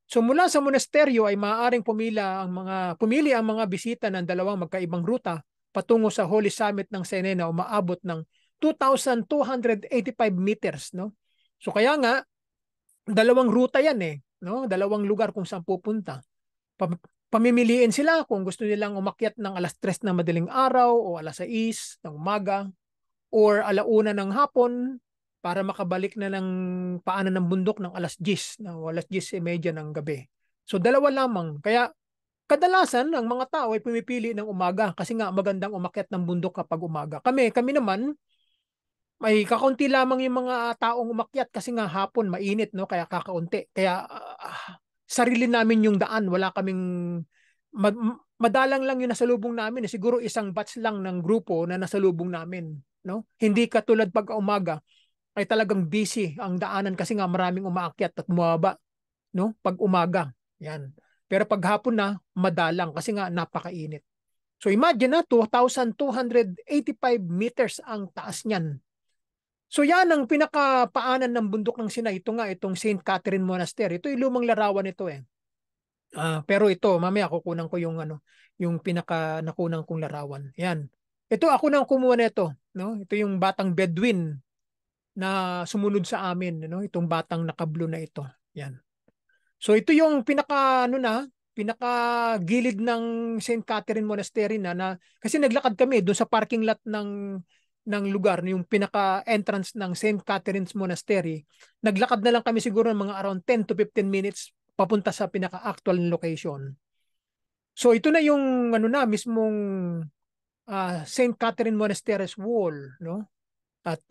So mula sa monasteryo ay maaaring pumili ang mga bisita ng dalawang magkaibang ruta patungo sa Holy Summit ng Sinai na umaabot ng 2,285 meters. No? So kaya nga, dalawang ruta yan eh. No? Dalawang lugar kung saan pupunta. Pamimiliin sila kung gusto nilang umakyat ng alas 3 na madaling araw o alas 6 ng umaga or alauna ng hapon para makabalik na ng paanan ng bundok ng alas 10 o alas 10:30 ng gabi. So dalawa lamang. Kaya kadalasan ang mga tao ay pumipili ng umaga kasi nga magandang umakyat ng bundok kapag umaga. Kami naman may kakaunti lamang yung mga taong umakyat kasi nga hapon mainit, no, kaya kakaunti. Kaya sarili namin yung daan, wala kaming madalang lang yung nasalubong namin, siguro isang batch lang ng grupo na nasalubong namin, no? Hindi katulad pag umaga ay talagang busy ang daanan kasi nga maraming umaakyat at bumaba, no? Pag umaga, yan. Pero pag hapon na, madalang kasi nga napakainit. So imagine na 2,285 meters ang taas niyan. So yan ang pinakapaanan ng bundok ng Sinai. Ito nga, itong St. Catherine Monastery. Ito yung lumang larawan ito eh. Pero ito, mamaya kukunan ko yung pinaka nakunan kong larawan. Yan. Ito ako nang kumuha nito, no? Ito yung batang Bedouin na sumunod sa amin, no? Itong batang naka-blue na ito. Yan. So ito yung pinaka gilid ng St. Catherine Monastery na kasi naglakad kami doon sa parking lot ng lugar, yung pinaka entrance ng St. Catherine's Monastery. Naglakad na lang kami siguro ng mga around 10 to 15 minutes papunta sa pinaka actual location. So ito na yung mismong St. Catherine Monastery's wall, no? At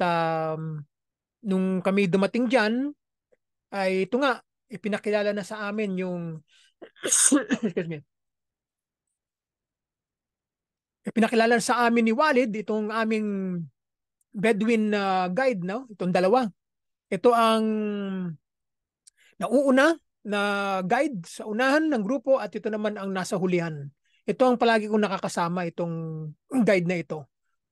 nung kami dumating diyan ay ito nga ipinakilala na sa amin yung excuse me. Ipinakilala sa amin ni Walid itong aming Bedouin guide, no? Itong dalawa. Ito ang nauuna na guide sa unahan ng grupo at ito naman ang nasa hulihan. Ito ang palagi kong nakakasama, itong guide na ito.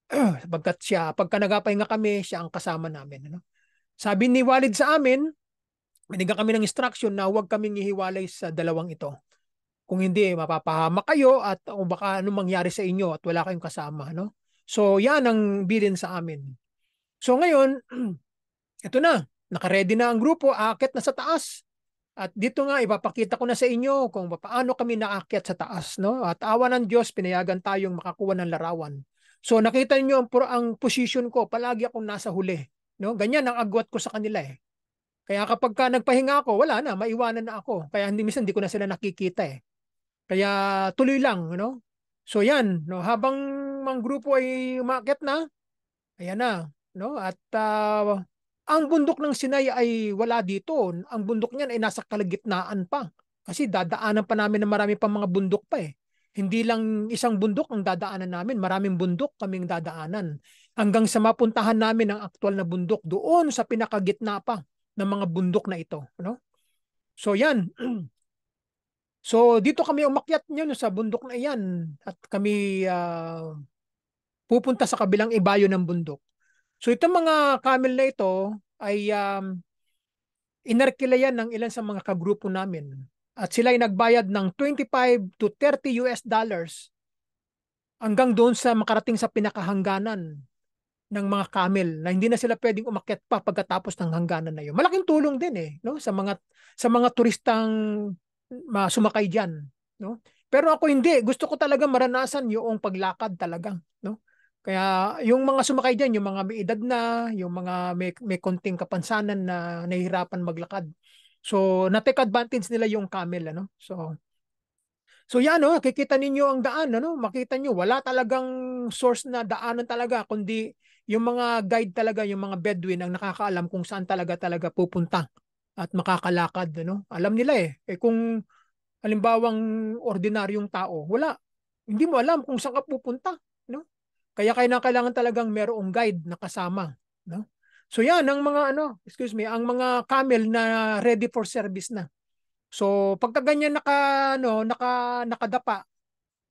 Sapagkat pagka nagapahinga kami, siya ang kasama namin. Ano? Sabi ni Walid sa amin, binigyan kami ng instruction na huwag kaming ihiwalay sa dalawang ito. Kung hindi, mapapahamak kayo at baka anong mangyari sa inyo at wala kayong kasama. No? So yan ang bilin sa amin. So ngayon, ito na, nakaredy na ang grupo, aakyat na sa taas. At dito nga, ipapakita ko na sa inyo kung paano kami naakyat sa taas. No? At awa ng Diyos, pinayagan tayong makakuha ng larawan. So nakita niyo ang position ko, palagi akong nasa huli. No? Ganyan ang agwat ko sa kanila eh. Kaya kapag ka nagpahinga ako, wala na, maiwanan na ako. Kaya minsan hindi ko na sila nakikita eh. Kaya tuloy lang. No? So yan, no? Habang ang grupo ay umakyat na, ayan na. No? At ang bundok ng Sinai ay wala dito. Ang bundok niyan ay nasa kalagitnaan pa. Kasi dadaanan pa namin ng marami pang mga bundok pa eh. Hindi lang isang bundok ang dadaanan namin. Maraming bundok kaming dadaanan. Hanggang sa mapuntahan namin ang aktual na bundok doon sa pinakagitna pa ng mga bundok na ito. No? So yan. So dito kami umakyat niyo sa bundok na iyan. At kami pupunta sa kabilang ibayo ng bundok. So itong mga camel na ito ay inarkila yan ng ilan sa mga kagrupo namin. At sila ay nagbayad ng 25 to 30 US dollars hanggang doon sa makarating sa pinakahangganan ng mga camel na hindi na sila pwedeng umakyat pa pagkatapos ng hangganan na yun. Malaking tulong din no? sa mga turistang sumakay diyan, no? Pero ako hindi, gusto ko talaga maranasan yung paglakad talaga, no? Kaya yung mga sumakay diyan, yung mga may edad na, yung mga may konting kapansanan na nahihirapan maglakad. So, na-take advantage nila yung camel, ano? So yan, no, kikita ninyo ang daan, ano, makita nyo, wala talagang source na daanan talaga, kundi yung mga guide talaga, yung mga Bedouin ang nakakaalam kung saan talaga pupunta at makakalakad, ano. Alam nila eh. Kung halimbawang ordinaryong tao, wala. Hindi mo alam kung saan ka pupunta, no? Kaya kailangan talagang merong guide na kasama, no? So yan ang mga ang mga camel na ready for service na. So pagka ganyan nakadapa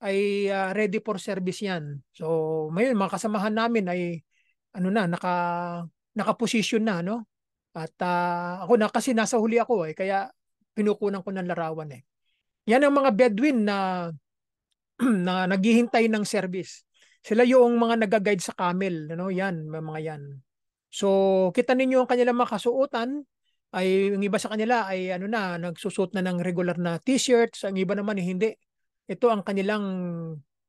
ay ready for service 'yan. So ngayon mga kasamahan namin ay nakaposisyon na, no? At ako na kasi nasa huli ako kaya pinukunan ko ng larawan eh. Yan ang mga Bedouin na na naghihintay ng service. Sila yung mga nag-guide sa camel, ano? Yan, mga yan. So, kita ninyo ang kanilang mga kasuotan ay yung iba sa kanila ay nagsusuot na ng regular na t-shirts, ang iba naman hindi. Ito ang kanilang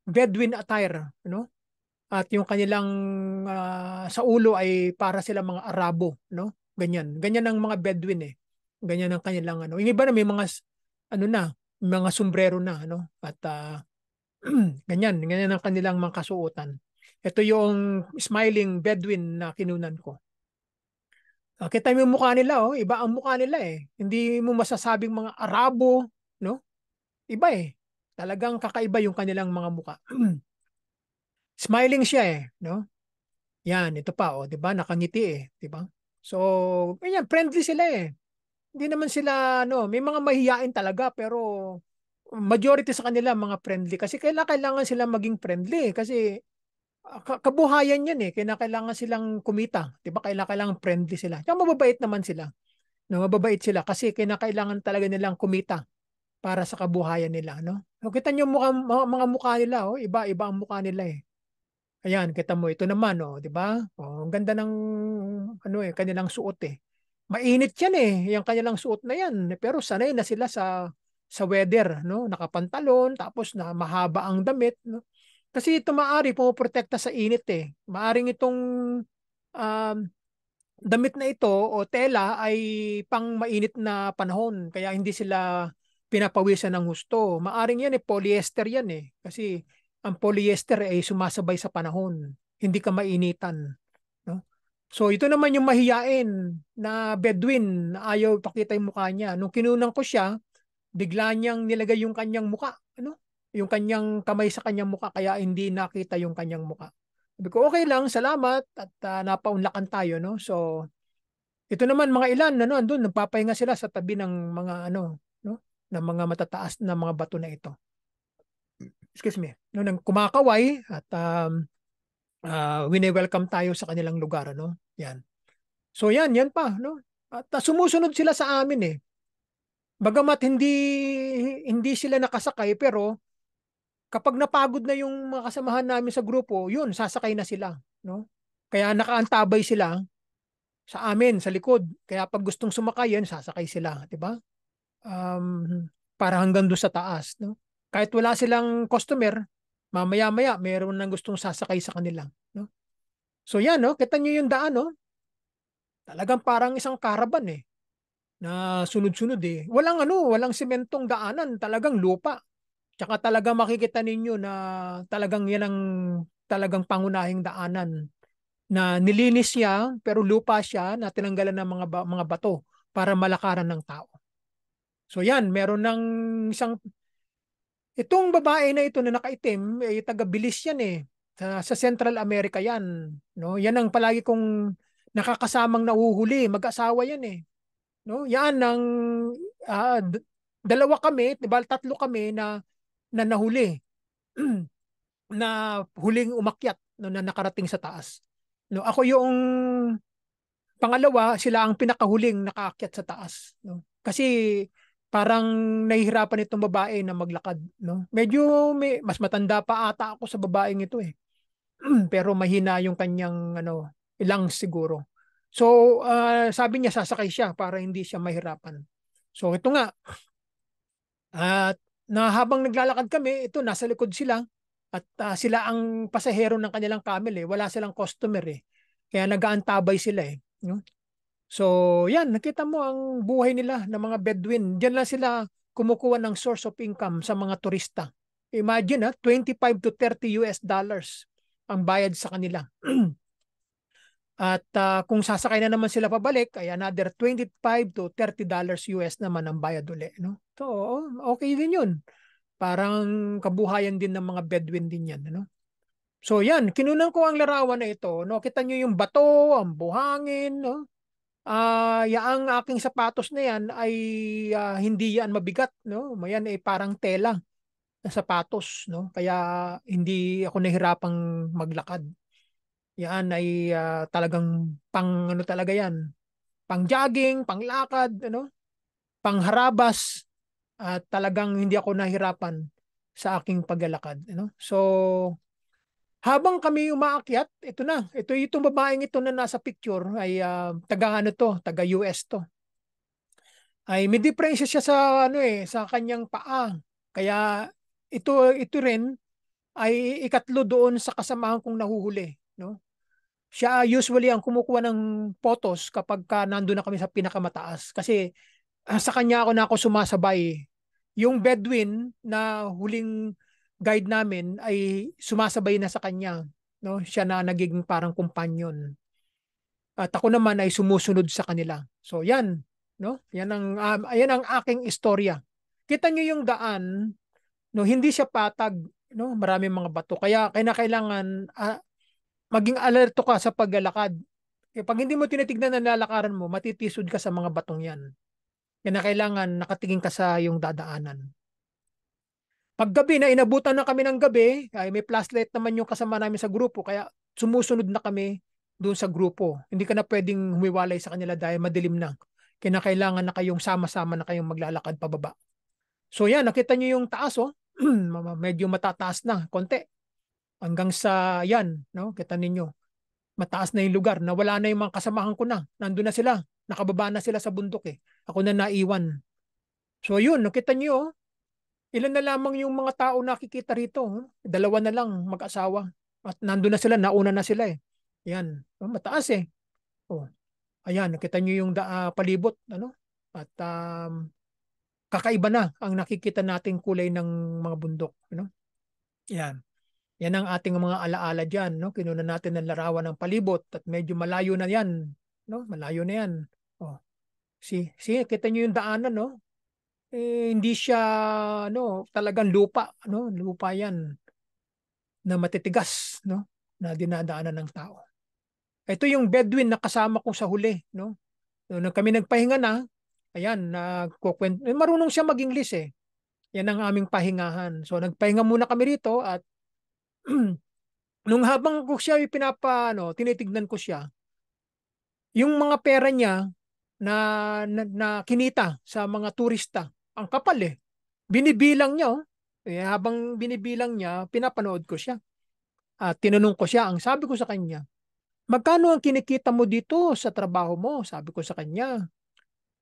Bedouin attire, ano? At yung kanilang sa ulo ay para sila mga Arabo, no? Ganyan. Ganyan ang mga Bedouin eh. Ganyan ang kanilang ano. Yung iba na may mga ano na, mga sombrero na, ano? At ganyan ang kanilang mga kasuotan. Ito yung smiling Bedouin na kinunan ko. Kita mo yung mukha nila, iba ang mukha nila eh. Hindi mo masasabing mga Arabo, no? Iba eh. Talagang kakaiba yung kanilang mga mukha. Smiling siya eh, no? Yan, ito pa, 'di ba? Nakangiti eh, 'di ba? So, ganyan, friendly sila eh. Hindi naman sila, may mga mahiyain talaga, pero majority sa kanila mga friendly kasi kailangan sila maging friendly kasi kabuhayan yan eh. Kailangan silang kumita. Di ba? Kailangan friendly sila. Kaya mababait naman sila. No, mababait sila kasi kailangan talaga nilang kumita para sa kabuhayan nila. No? So, kita nyo mga mukha nila. Iba ang mukha nila eh. Ayan, kita mo. Ito naman, di ba? Ang ganda ng kanilang suot eh. Mainit yan eh, yung kanilang suot na yan. Pero sanay na sila sa weather, no? Nakapantalon, tapos na mahaba ang damit, no? Kasi ito maari pumoprotekta sa init eh. Maaring itong um, damit na ito o tela ay pang mainit na panahon, kaya hindi sila pinapawisan ng husto. Maaring yan polyester yan eh. Kasi ang polyester ay sumasabay sa panahon. Hindi ka mainitan. No? So ito naman yung mahiyain na Bedouin na ayaw pakita yung mukha niya. Nung kinunan ko siya, bigla niyang nilagay yung kanyang muka. Yung kanyang kamay sa kanyang muka kaya hindi nakita yung kanyang muka. Sabi ko, okay lang, salamat at napaunlakan tayo. No? So ito naman mga ilan, andun, nagpapahinga sila sa tabi ng mga no? ng mga matataas na mga bato na ito. Excuse me. No, nang kumakaway at wini-welcome tayo sa kanilang lugar, ano? Yan. So yan pa, no? At sumusunod sila sa amin eh. Bagamat hindi sila nakasakay pero kapag napagod na yung mga kasamahan namin sa grupo, yun, sasakay na sila, no? Kaya nakaantabay sila sa amin sa likod. Kaya pag gustong sumakay yan, sasakay sila, 'di ba? Para hanggang doon sa taas, no? Kahit wala silang customer, mamaya-maya meron nang gustong sasakay sa kanila, no? So yan, no? Kita niyo yung daan, no? Talagang parang isang caravan eh na sunod-sunod eh. Walang sementong daanan, talagang lupa. Tsaka talaga makikita ninyo na talagang yan ang talagang pangunahing daanan na nilinis niya pero lupa siya na tinanggalan ng mga bato para malakaran ng tao. So yan, meron ng itong babae na ito na nakaitim, taga Belize yan eh. Sa Central America yan. No? Yan ang palagi kong nakakasamang nahuhuli. Mag-asawa yan eh. No? Yan ang dalawa kami, diba, tatlo kami na nahuli. Na huling umakyat no, na nakarating sa taas. No, ako yung pangalawa, sila ang pinakahuling nakaakyat sa taas. No? Kasi parang nahihirapan itong babae na maglakad. No? Medyo mas matanda pa ata ako sa babaeng ito eh. Pero mahina yung kanyang ilang siguro. So sabi niya sasakay siya para hindi siya mahirapan. So ito nga, at na habang naglalakad kami, ito nasa likod sila at sila ang pasahero ng kanilang camel eh. Wala silang customer eh. Kaya nag-aantabay sila eh. No? So, yan, nakita mo ang buhay nila ng mga Bedouin. Diyan lang sila kumukuha ng source of income sa mga turista. Imagine 25 to 30 US dollars ang bayad sa kanila. At kung sasakay na naman sila pabalik, ay another 25 to 30 dollars US naman ang bayad uli. No? So, okay din yun. Parang kabuhayan din ng mga Bedouin din yan. Ano? So yan, kinunan ko ang larawan na ito. No? Kita nyo yung bato, ang buhangin. No? Yaang aking sapatos na yan ay hindi yan mabigat. No? Mayan ay parang tela na sapatos. No? Kaya hindi ako nahirapang maglakad. Yan ay talagang pang ano talaga yan. Pang jogging, pang lakad, ano? Pang harabas. At talagang hindi ako nahirapan sa aking paglalakad. Ano? So, habang kami umaakyat, ito na. Ito itong babaeng ito na nasa picture ay taga ano to, taga US to. Ay may diferensya siya sa ano sa kanyang paa. Kaya ito rin ay ikatlo doon sa kasamahan kong nahuhuli, no? Siya usually ang kumukuha ng photos kapag nandun na kami sa pinakamataas kasi sa kanya ako sumasabay. Yung Bedouin na huling guide namin ay sumasabay na sa kanya, no? Siya na nagiging parang companion. At ako naman ay sumusunod sa kanila. So yan, no? Ayan ang aking istorya. Kita niyo yung daan, no? Hindi siya patag, no? Maraming mga bato. Kaya kailangan maging alerto ka sa paglalakad. Pag hindi mo tinitignan ang lalakaran mo, matitisod ka sa mga batong yan. Kailangan nakatingin ka sa yung dadaanan. Paggabi na inabutan na kami ng gabi, ay may flashlight naman yung kasama namin sa grupo, kaya sumusunod na kami doon sa grupo. Hindi ka na pwedeng humiwalay sa kanila dahil madilim na. Kailangan na kayong sama-sama na kayong maglalakad pababa. So yan, nakita nyo yung taas oh. Medyo matataas na, konti. Hanggang sa yan, no? Kita ninyo. Mataas na yung lugar, nawala na yung mga kasamahan ko na. Nandun na sila, nakababa na sila sa bundok eh. Ako na naiwan. So yun, nakita nyo oh. Ilan na lamang yung mga tao nakikita rito. Dalawa na lang mag-asawa. At nandun na sila, nauna na sila eh. Yan. Mataas eh. Oh. Ayan, nakita nyo yung palibot. Ano? At kakaiba na ang nakikita nating kulay ng mga bundok. Ano? Yan. Yan ang ating mga alaala dyan. No? Kinuna natin ang larawan ng palibot at medyo malayo na yan. No? Malayo na yan. Oh. Kita nyo yung daanan, no? Hindi siya talagang lupa, no? Lupa 'yan na matitigas, no? Na dinadaanan ng tao. Ito yung Bedouin na kasama ko sa huli, no? Nung kami nagpahinga na, ayan, nagkukwento. Marunong siya mag-English eh. Yan ang aming pahingahan. So nagpahinga muna kami rito at nung habang ko siya tinitignan ko siya, yung mga pera niya na kinita sa mga turista, ang kapal eh. Binibilang niya, oh. Habang binibilang niya, pinapanood ko siya. At tinanong ko siya, ang sabi ko sa kanya, magkano ang kinikita mo dito sa trabaho mo? Sabi ko sa kanya.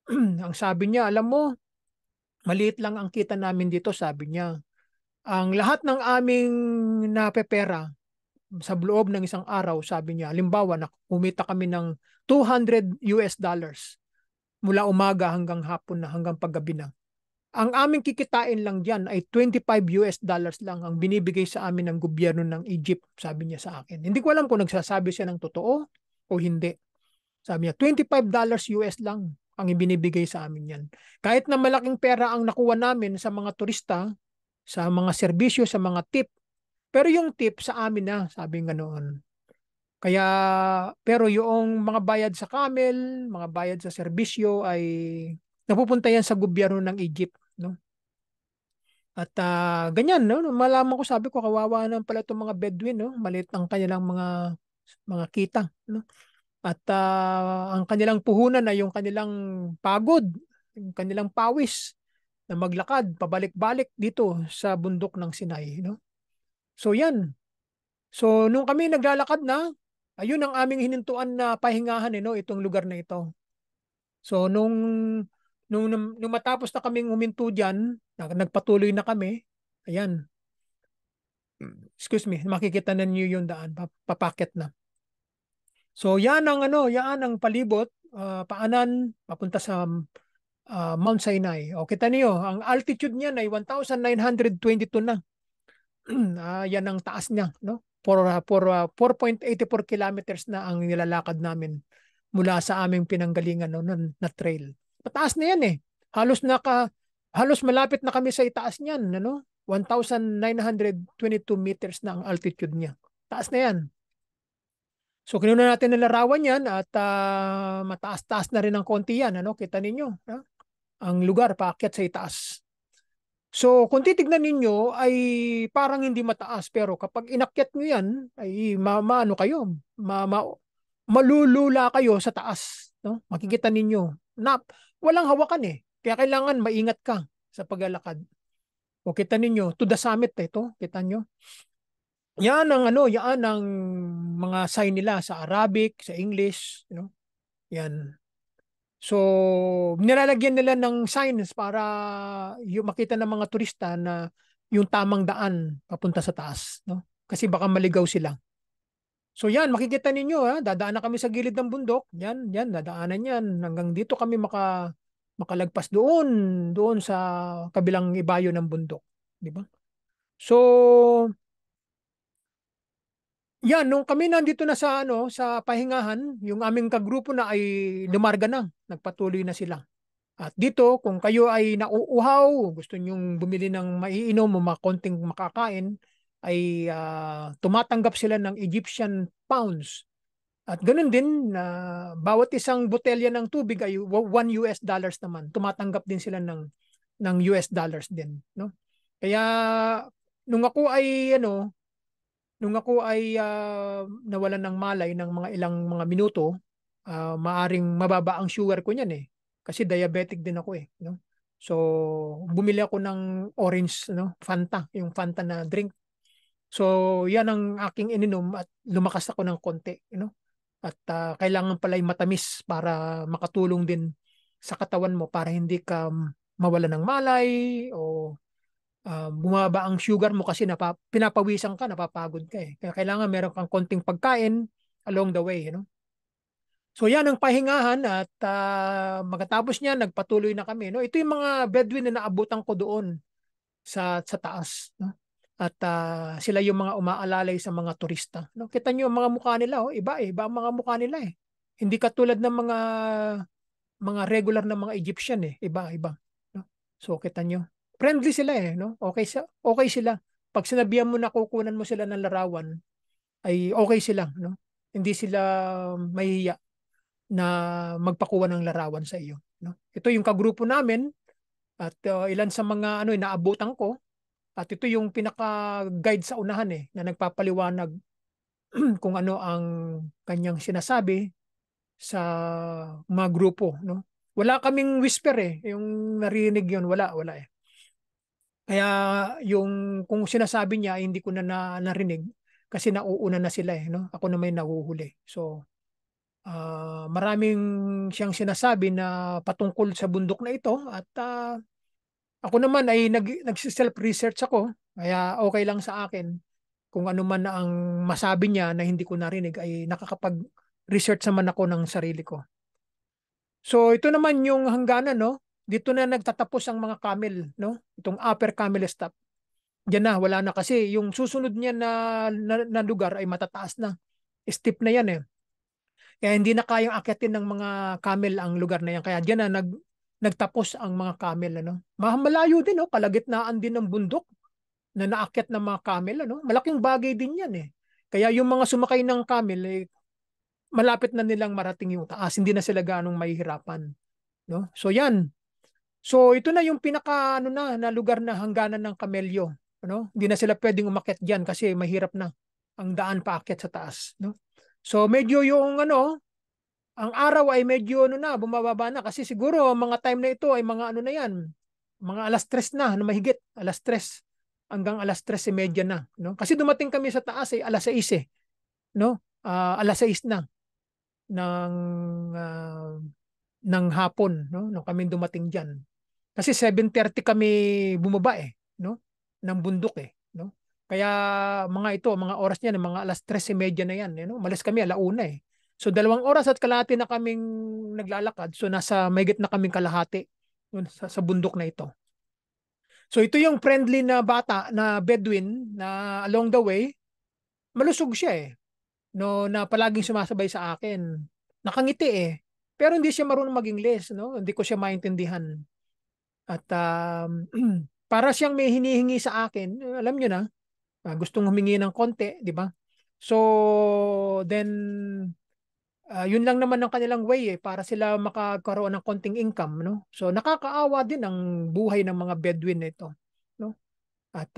Ang sabi niya, alam mo, maliit lang ang kita namin dito, sabi niya. Ang lahat ng aming napepera sa loob ng isang araw, sabi niya, halimbawa, kumita kami ng 200 US dollars mula umaga hanggang hapon na, hanggang paggabi na. Ang aming kikitain lang diyan ay 25 US dollars lang ang binibigay sa amin ng gobyerno ng Egypt, sabi niya sa akin. Hindi ko alam kung nagsasabi siya ng totoo o hindi. Sabi niya, 25 dollars US lang ang ibinibigay sa amin yan. Kahit na malaking pera ang nakuha namin sa mga turista, sa mga serbisyo, sa mga tip, pero yung tip sa amin na, sabi nga noon. Kaya, pero yung mga bayad sa camel, mga bayad sa serbisyo ay napupunta yan sa gobyerno ng Egypt. No? At ganyan, no? Malaman ko, sabi ko, kawawa naman pala itong mga Bedouin, no? Maliit ang kanilang mga kita, no? At ang kanilang puhunan ay yung kanilang pagod, yung kanilang pawis na maglakad, pabalik-balik dito sa bundok ng Sinai, no? So yan. So nung kami naglalakad na, ayun ang aming hinintuan na pahingahan, no? Itong lugar na ito. So nung nung matapos na kaming huminto diyan, nagpatuloy na kami. Ayan. Excuse me, makikita na niyo yung daan, papakit na. So yan ang yan ang palibot, paanan papunta sa Mount Sinai. O kita niyo, ang altitude niya ay 1,922 na. Yan ang taas niya, no? 4.84 kilometers na ang nilalakad namin mula sa aming pinanggalingan na trail. Mataas na yan eh. Halos malapit na kami sa itaas niyan, ano? 1,922 meters na ang altitude niya. Taas na yan. So kinuna natin ang larawan yan at mataas-taas na rin ang konti yan. Ano? Kita ninyo, ang lugar paakyat sa itaas. So kung titignan ninyo ay parang hindi mataas, pero kapag inakyat nyo yan ay maano kayo, malulula kayo sa taas. No? Makikita ninyo na walang hawakan eh. Kaya kailangan maingat ka sa paglalakad. O kita ninyo, to the summit ito, kita nyo. Yan ang yan ang mga sign nila sa Arabic, sa English, Yan. So, nilalagyan nila ng signs para yung makita ng mga turista na yung tamang daan papunta sa taas, no? Kasi baka maligaw sila. So yan, makikita ninyo, dadaan na kami sa gilid ng bundok. Yan, dadaanan yan. Hanggang dito kami makalagpas doon sa kabilang ibayo ng bundok. Di ba? So, yan, nung kami nandito na sa pahingahan, yung aming kagrupo na ay lumarga na, nagpatuloy na sila. At dito, kung kayo ay nauuhaw, gusto nyong bumili ng maiinom o konting makakain, ay tumatanggap sila ng Egyptian pounds. At ganun din, bawat isang botelya ng tubig ay $1 naman. Tumatanggap din sila ng US dollars din, no? Kaya nung ako ay nawalan ng malay ng mga ilang mga minuto, maaring mababa ang sugar ko niyan eh. Kasi diabetic din ako eh, no? So, bumili ako ng orange, Fanta, yung Fanta na drink. So, yan ang aking ininom at lumakas ako ng konti, At kailangan pala yung matamis para makatulong din sa katawan mo para hindi ka mawala ng malay o bumaba ang sugar mo kasi pinapawisan ka, napapagod ka eh. Kaya kailangan meron kang konting pagkain along the way, So yan ang pahingahan at magkatapos niya nagpatuloy na kami, no? Ito yung mga Bedouin na naabutan ko doon sa taas, no? At sila yung mga umaalalay sa mga turista, no? Kita niyo ang mga mukha nila, iba ang mga mukha nila eh. Hindi katulad ng mga regular na mga Egyptian eh, iba, no? So kita niyo. Friendly sila eh, no? Okay sila. Pag sinabihan mo na kukunan mo sila ng larawan, ay okay sila, no? Hindi sila mahihiya na magpakuha ng larawan sa iyo, no? Ito yung kagrupo namin at ilan sa mga inaabutan ko at ito yung pinaka-guide sa unahan eh na nagpapaliwanag kung ano ang kanyang sinasabi sa mga grupo, no? Wala kaming whisper eh, yung narinig yon wala eh. Kaya yung kung sinasabi niya hindi ko na narinig kasi nauuna na sila eh, no? Ako na may nahuhuli. So maraming siyang sinasabi na patungkol sa bundok na ito at ako naman ay nag-self-research ako kaya okay lang sa akin kung ano man ang masabi niya na hindi ko narinig ay nakakapag-research naman ako ng sarili ko. So ito naman yung hangganan, no? Dito na nagtatapos ang mga camel, no? Itong upper camel stop. Diyan na, wala na kasi yung susunod niya na lugar ay matataas na. Steep na yan eh. Kaya hindi na kayang akyatin ng mga camel ang lugar na yan. Kaya diyan na nagtapos ang mga camel, Malayo din, kalagitnaan din ng bundok na naakyat ng mga camel, Malaking bagay din yan eh. Kaya yung mga sumakay ng camel eh, malapit na nilang marating yung taas, hindi na sila ganong mahihirapan, no? So yan. So ito na yung pinaka na lugar na hangganan ng kamelyo, Hindi na sila pwedeng umakyat diyan kasi mahirap na ang daan paakyat sa taas, no? So medyo yung ang araw ay medyo bumababa na kasi siguro mga time na ito ay mga na yan, mga alas 3 na mahigit, alas 3 hanggang alas 3:30 na, no? Kasi dumating kami sa taas ay alas 6 eh, no? Alas 6 na ng ng hapon, no? Nung kami dumating diyan. Kasi 7:30 kami bumaba no? Ng bundok no? Kaya mga oras niyan, mga alas 3:30 na yan, no? Malis kami 1:00 So 2 oras at kalahati na kaming naglalakad. So nasa mahigit na kaming kalahati sa bundok na ito. So ito yung friendly na bata na Bedouin na along the way, malusog siya no, na palaging sumasabay sa akin. Nakangiti pero hindi siya marunong mag-Ingles, no? Hindi ko siya maintindihan. At para siyang may hinihingi sa akin, alam niyo na, gustong humingi ng konti, di ba? So then yun lang naman ang kanilang way para sila makakaroon ng konting income, no? So nakakaawa din ang buhay ng mga Bedouin nito, no? At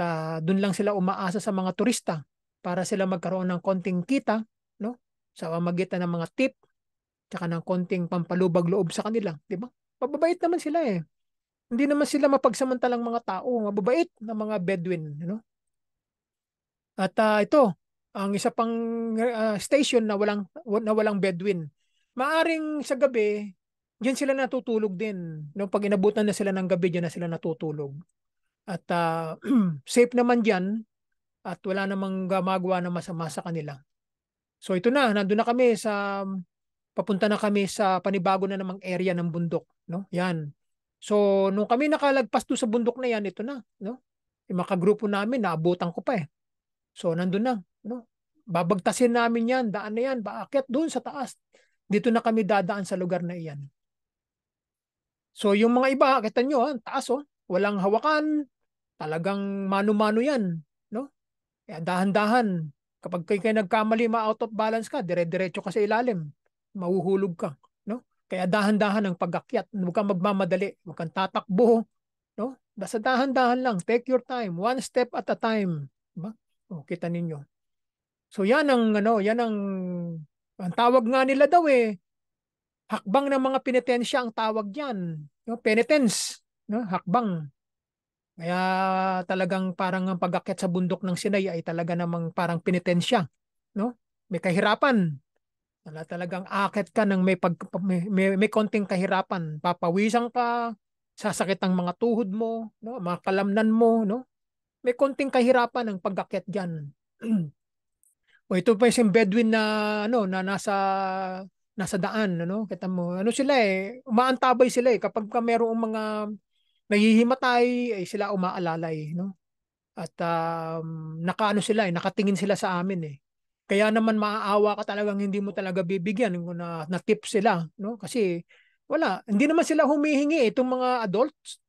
doon lang sila umaasa sa mga turista para sila magkaroon ng konting kita, no? Sa pamamagitan ng mga tip tsaka ng konting pampalubag loob sa kanila, di ba? Mababait naman sila Hindi naman sila mapagsamantalang mga tao, mababait na mga Bedouin, no? At ito, ang isa pang station na walang Bedouin. Maaring sa gabi, diyan sila natutulog din. No, pag inabutan na sila ng gabi, diyan na sila natutulog. At safe naman diyan at wala namang gumagawa ng masama sa kanila. So ito na, nandun na kami papunta na kami sa panibago na namang area ng bundok, no? Yan. So nung kami nakalagpas doon sa bundok na yan, ito na, no? Yung mga grupo namin, naabutan ko pa So nandun na, no? Babagtasin namin yan, daan na yan, baakyat doon sa taas. Dito na kami dadaan sa lugar na iyan. So yung mga iba, kita nyo, taas walang hawakan, talagang mano-mano yan, no? Kaya dahan-dahan. Kapag kayo nagkamali, ma-out of balance ka, dire-diretso ka sa ilalim, mahuhulog ka, no? Kaya dahan-dahan ang pag-akyat, huwag kang magmamadali, huwag kang tatakbo, no? Basta dahan-dahan lang, take your time, one step at a time, diba? O, kita ninyo. So yan ang tawag nga nila daw hakbang ng mga penitensya ang tawag diyan. No, penitence, no, hakbang. Kaya talagang parang ang pag-akyat sa bundok ng Sinai ay talaga namang parang penitensya, no? May kahirapan. Talagang akit ka ng may konting kahirapan. Papawisan ka, sasakit ang mga tuhod mo, no? Mga kalamnan mo, no? May konting kahirapan ang pag-akyat diyan. O ito pa yung Bedouin na na nasa daan kita mo sila umaantabay sila kapag mayroong mga nahihimatay ay sila umaalalay at sila nakatingin sila sa amin kaya naman maaawa ka talagang hindi mo talaga bibigyan kung na tip sila kasi wala hindi naman sila humihingi itong mga adults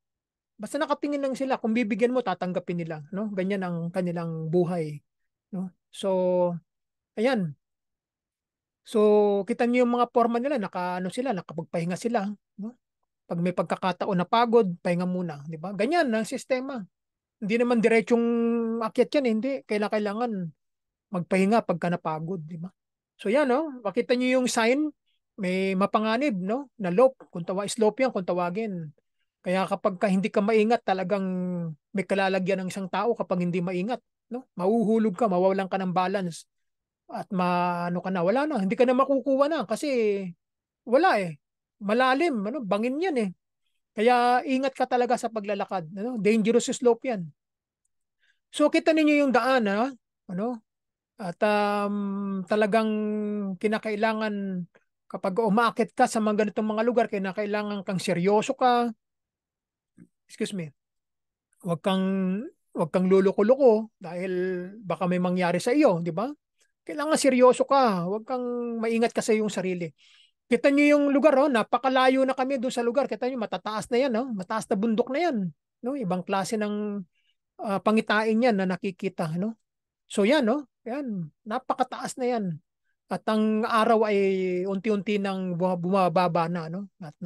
basta nakatingin lang sila kung bibigyan mo tatanggapin nila ganyan ang kanilang buhay so ayan. So, kita niyo yung mga forma nila, sila, nakapagpahinga sila, no? Pag may pagkakataon na pagod, pahinga muna, di ba? Ganyan ang sistema. Hindi naman diretsong akyat yan, hindi. Kailangan magpahinga pagka napagod, di ba? So yan, makita niyo yung sign, may mapanganib, na lope, slope yan kung tawagin. Kaya kapag hindi ka maingat, talagang may kalalagyan ng isang tao kapag hindi maingat, Mahuhulog ka, mawawalan ka ng balance at ka na, wala na, hindi ka na makukuha na kasi wala malalim, bangin yan kaya ingat ka talaga sa paglalakad, dangerous slope yan. So kita ninyo yung daan at talagang kinakailangan kapag umaakit ka sa mga ganitong mga lugar, kinakailangan kang seryoso ka, excuse me, wag kang wag kang luluko-luko dahil baka may mangyari sa iyo, di ba? Kailangan seryoso ka. Huwag kang maingat ka sa iyong sarili. Kita niyo yung lugar, napakalayo na kami doon sa lugar. Kita niyo, matataas na yan, mataas na bundok na yan. Ibang klase ng pangitain yan na nakikita. So yan, yan, napakataas na yan. At ang araw ay unti-unti nang bumababa na. At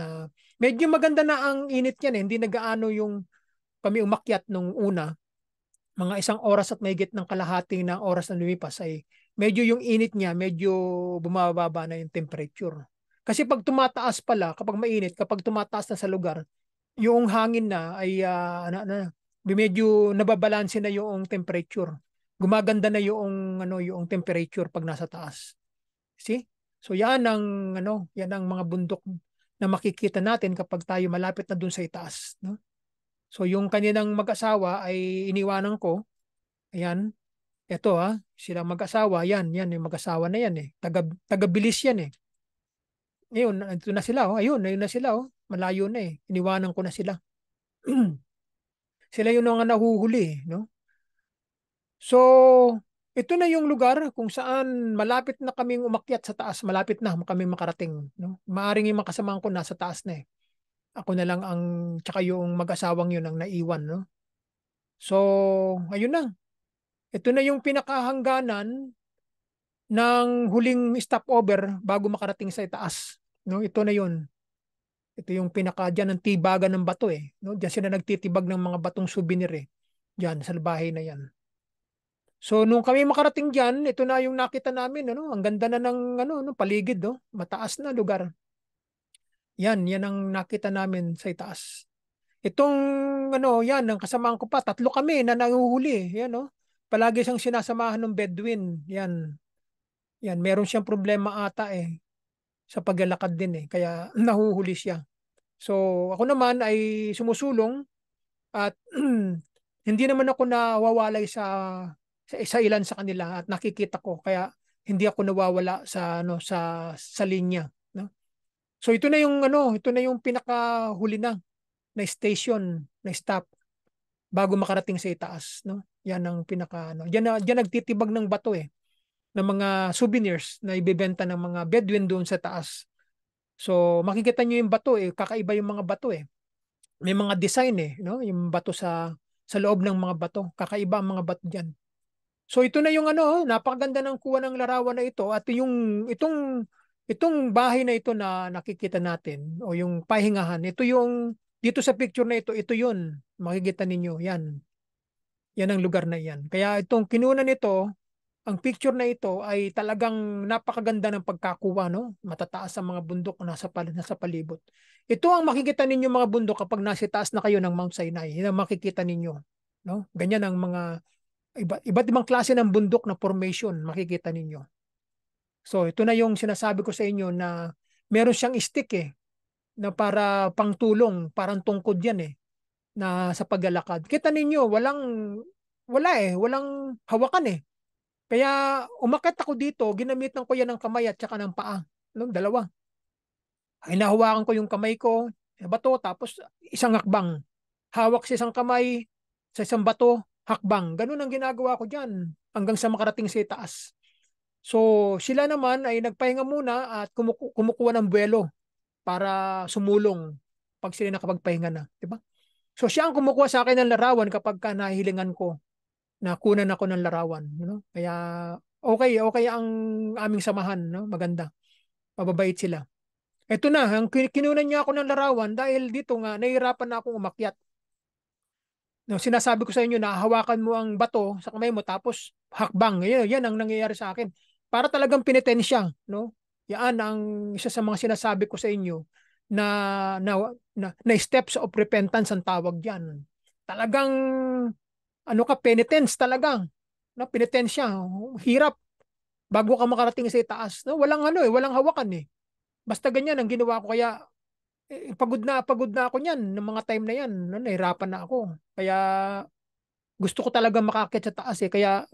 medyo maganda na ang init yan. Hindi nagaano yung kami umakyat nung una. Mga 1 oras at mahigit ng kalahati ng oras na lumipas ay medyo yung init niya, medyo bumababa na yung temperature. Kasi pag tumataas pala, kapag mainit, kapag tumataas na sa lugar, yung hangin na ay medyo nababalanse na yung temperature. Gumaganda na yung temperature pag nasa taas. See? So yan ang mga bundok na makikita natin kapag tayo malapit na dun sa itaas. No? So yung kanilang mag-asawa ay iniwanan ko. Ayan. Ito sila mag-asawa. Yan yung mag-asawa na yan eh. Taga-Bilis yan eh. Ngayon, ito na sila. Ayun na sila. Malayo na eh. Iniwanan ko na sila. Sila yung mga nahuhuli eh. No? So, ito na yung lugar kung saan malapit na kaming umakyat sa taas. Malapit na kaming makarating. No? Maaring yung makasamahan ko nasa taas na eh. Ako na lang tsaka yung mag-asawang yun ang naiwan. No? So, ayun na. Ito na yung pinakahangganan ng huling stopover bago makarating sa itaas. No, ito na yun. Ito yung pinaka dyan ng tibagan ng bato eh. No, diyan sila nagtitibag ng mga batong souvenir eh. Diyan sa bahay na yan. So nung kami makarating diyan, ito na yung nakita namin ano, ang ganda na ng no, paligid no, mataas na lugar. Yan ang nakita namin sa itaas. Itong yan ang kasamahan ko pa, tatlo kami na nanguhuli, yan no. Palagi siyang sinasamahan ng Bedouin. Yan. Yan, meron siyang problema ata eh sa paglalakad din eh, kaya nahuhuli siya. So, ako naman ay sumusulong at hindi naman ako nawawalay sa ilan sa kanila at nakikita ko kaya hindi ako nawawala sa linya, no? So ito na yung pinakahuli na station, na stop bago makarating sa itaas, no? Yan ang diyan nagtitibag ng bato eh ng mga souvenirs na ibebenta ng mga Bedouin doon sa taas. So makikita nyo yung bato eh, kakaiba yung mga bato eh. May mga design eh, no? Yung bato sa loob ng mga bato, kakaiba ang mga bato diyan. So ito na yung napakaganda ng kuha ng larawan na ito at itong bahay na ito na nakikita natin o yung pahingahan, ito yung dito sa picture na ito yun. Makikita ninyo, yan. Yan ang lugar na yan. Kaya itong kinuha nito, ang picture na ito ay talagang napakaganda ng pagkakuha, no? Matataas ang mga bundok na nasa palibot. Ito ang makikita ninyo mga bundok kapag nasa taas na kayo ng Mount Sinai. Yan ang makikita ninyo, no? Ganyan ang mga iba't ibang klase ng bundok na formation makikita ninyo. So, ito na yung sinasabi ko sa inyo na meron siyang stick eh na para pangtulong, parang tungkod yan eh na sa paglalakad. Kita ninyo, walang hawakan eh. Kaya umakyat ako dito, ginamitan ko yan ng kamay at saka ng paa. No, dalawa. Hinahawakan ko yung kamay ko, bato, tapos isang hakbang. Hawak sa isang kamay, sa isang bato, hakbang. Ganun ang ginagawa ko dyan hanggang sa makarating sa taas. So sila naman ay nagpahinga muna at kumukuha ng buwelo para sumulong pag sila nakapagpahinga na. Diba? So siya ang kumukuha sa akin ng larawan kapag nahihilingan ko na kunan ako ng larawan, Kaya okay ang aming samahan, no? Maganda. Mababait sila. Ito na, kinunan niya ako ng larawan dahil dito nga nahihirapan na akong umakyat. No, sinasabi ko sa inyo na hawakan mo ang bato sa kamay mo tapos hakbang. Yan ang nangyayari sa akin. Para talagang pinitensya, no? Yan ang isa sa mga sinasabi ko sa inyo na steps of repentance ang tawag diyan. Talagang penitence talaga. No, penitensya, hirap bago ka makarating sa itaas. No, walang hawakan eh. Basta ganyan ang ginawa ko kaya pagod na ako niyan ng mga time na yan. No, nahirapan na ako. Kaya gusto ko talaga makakit sa taas eh. Kaya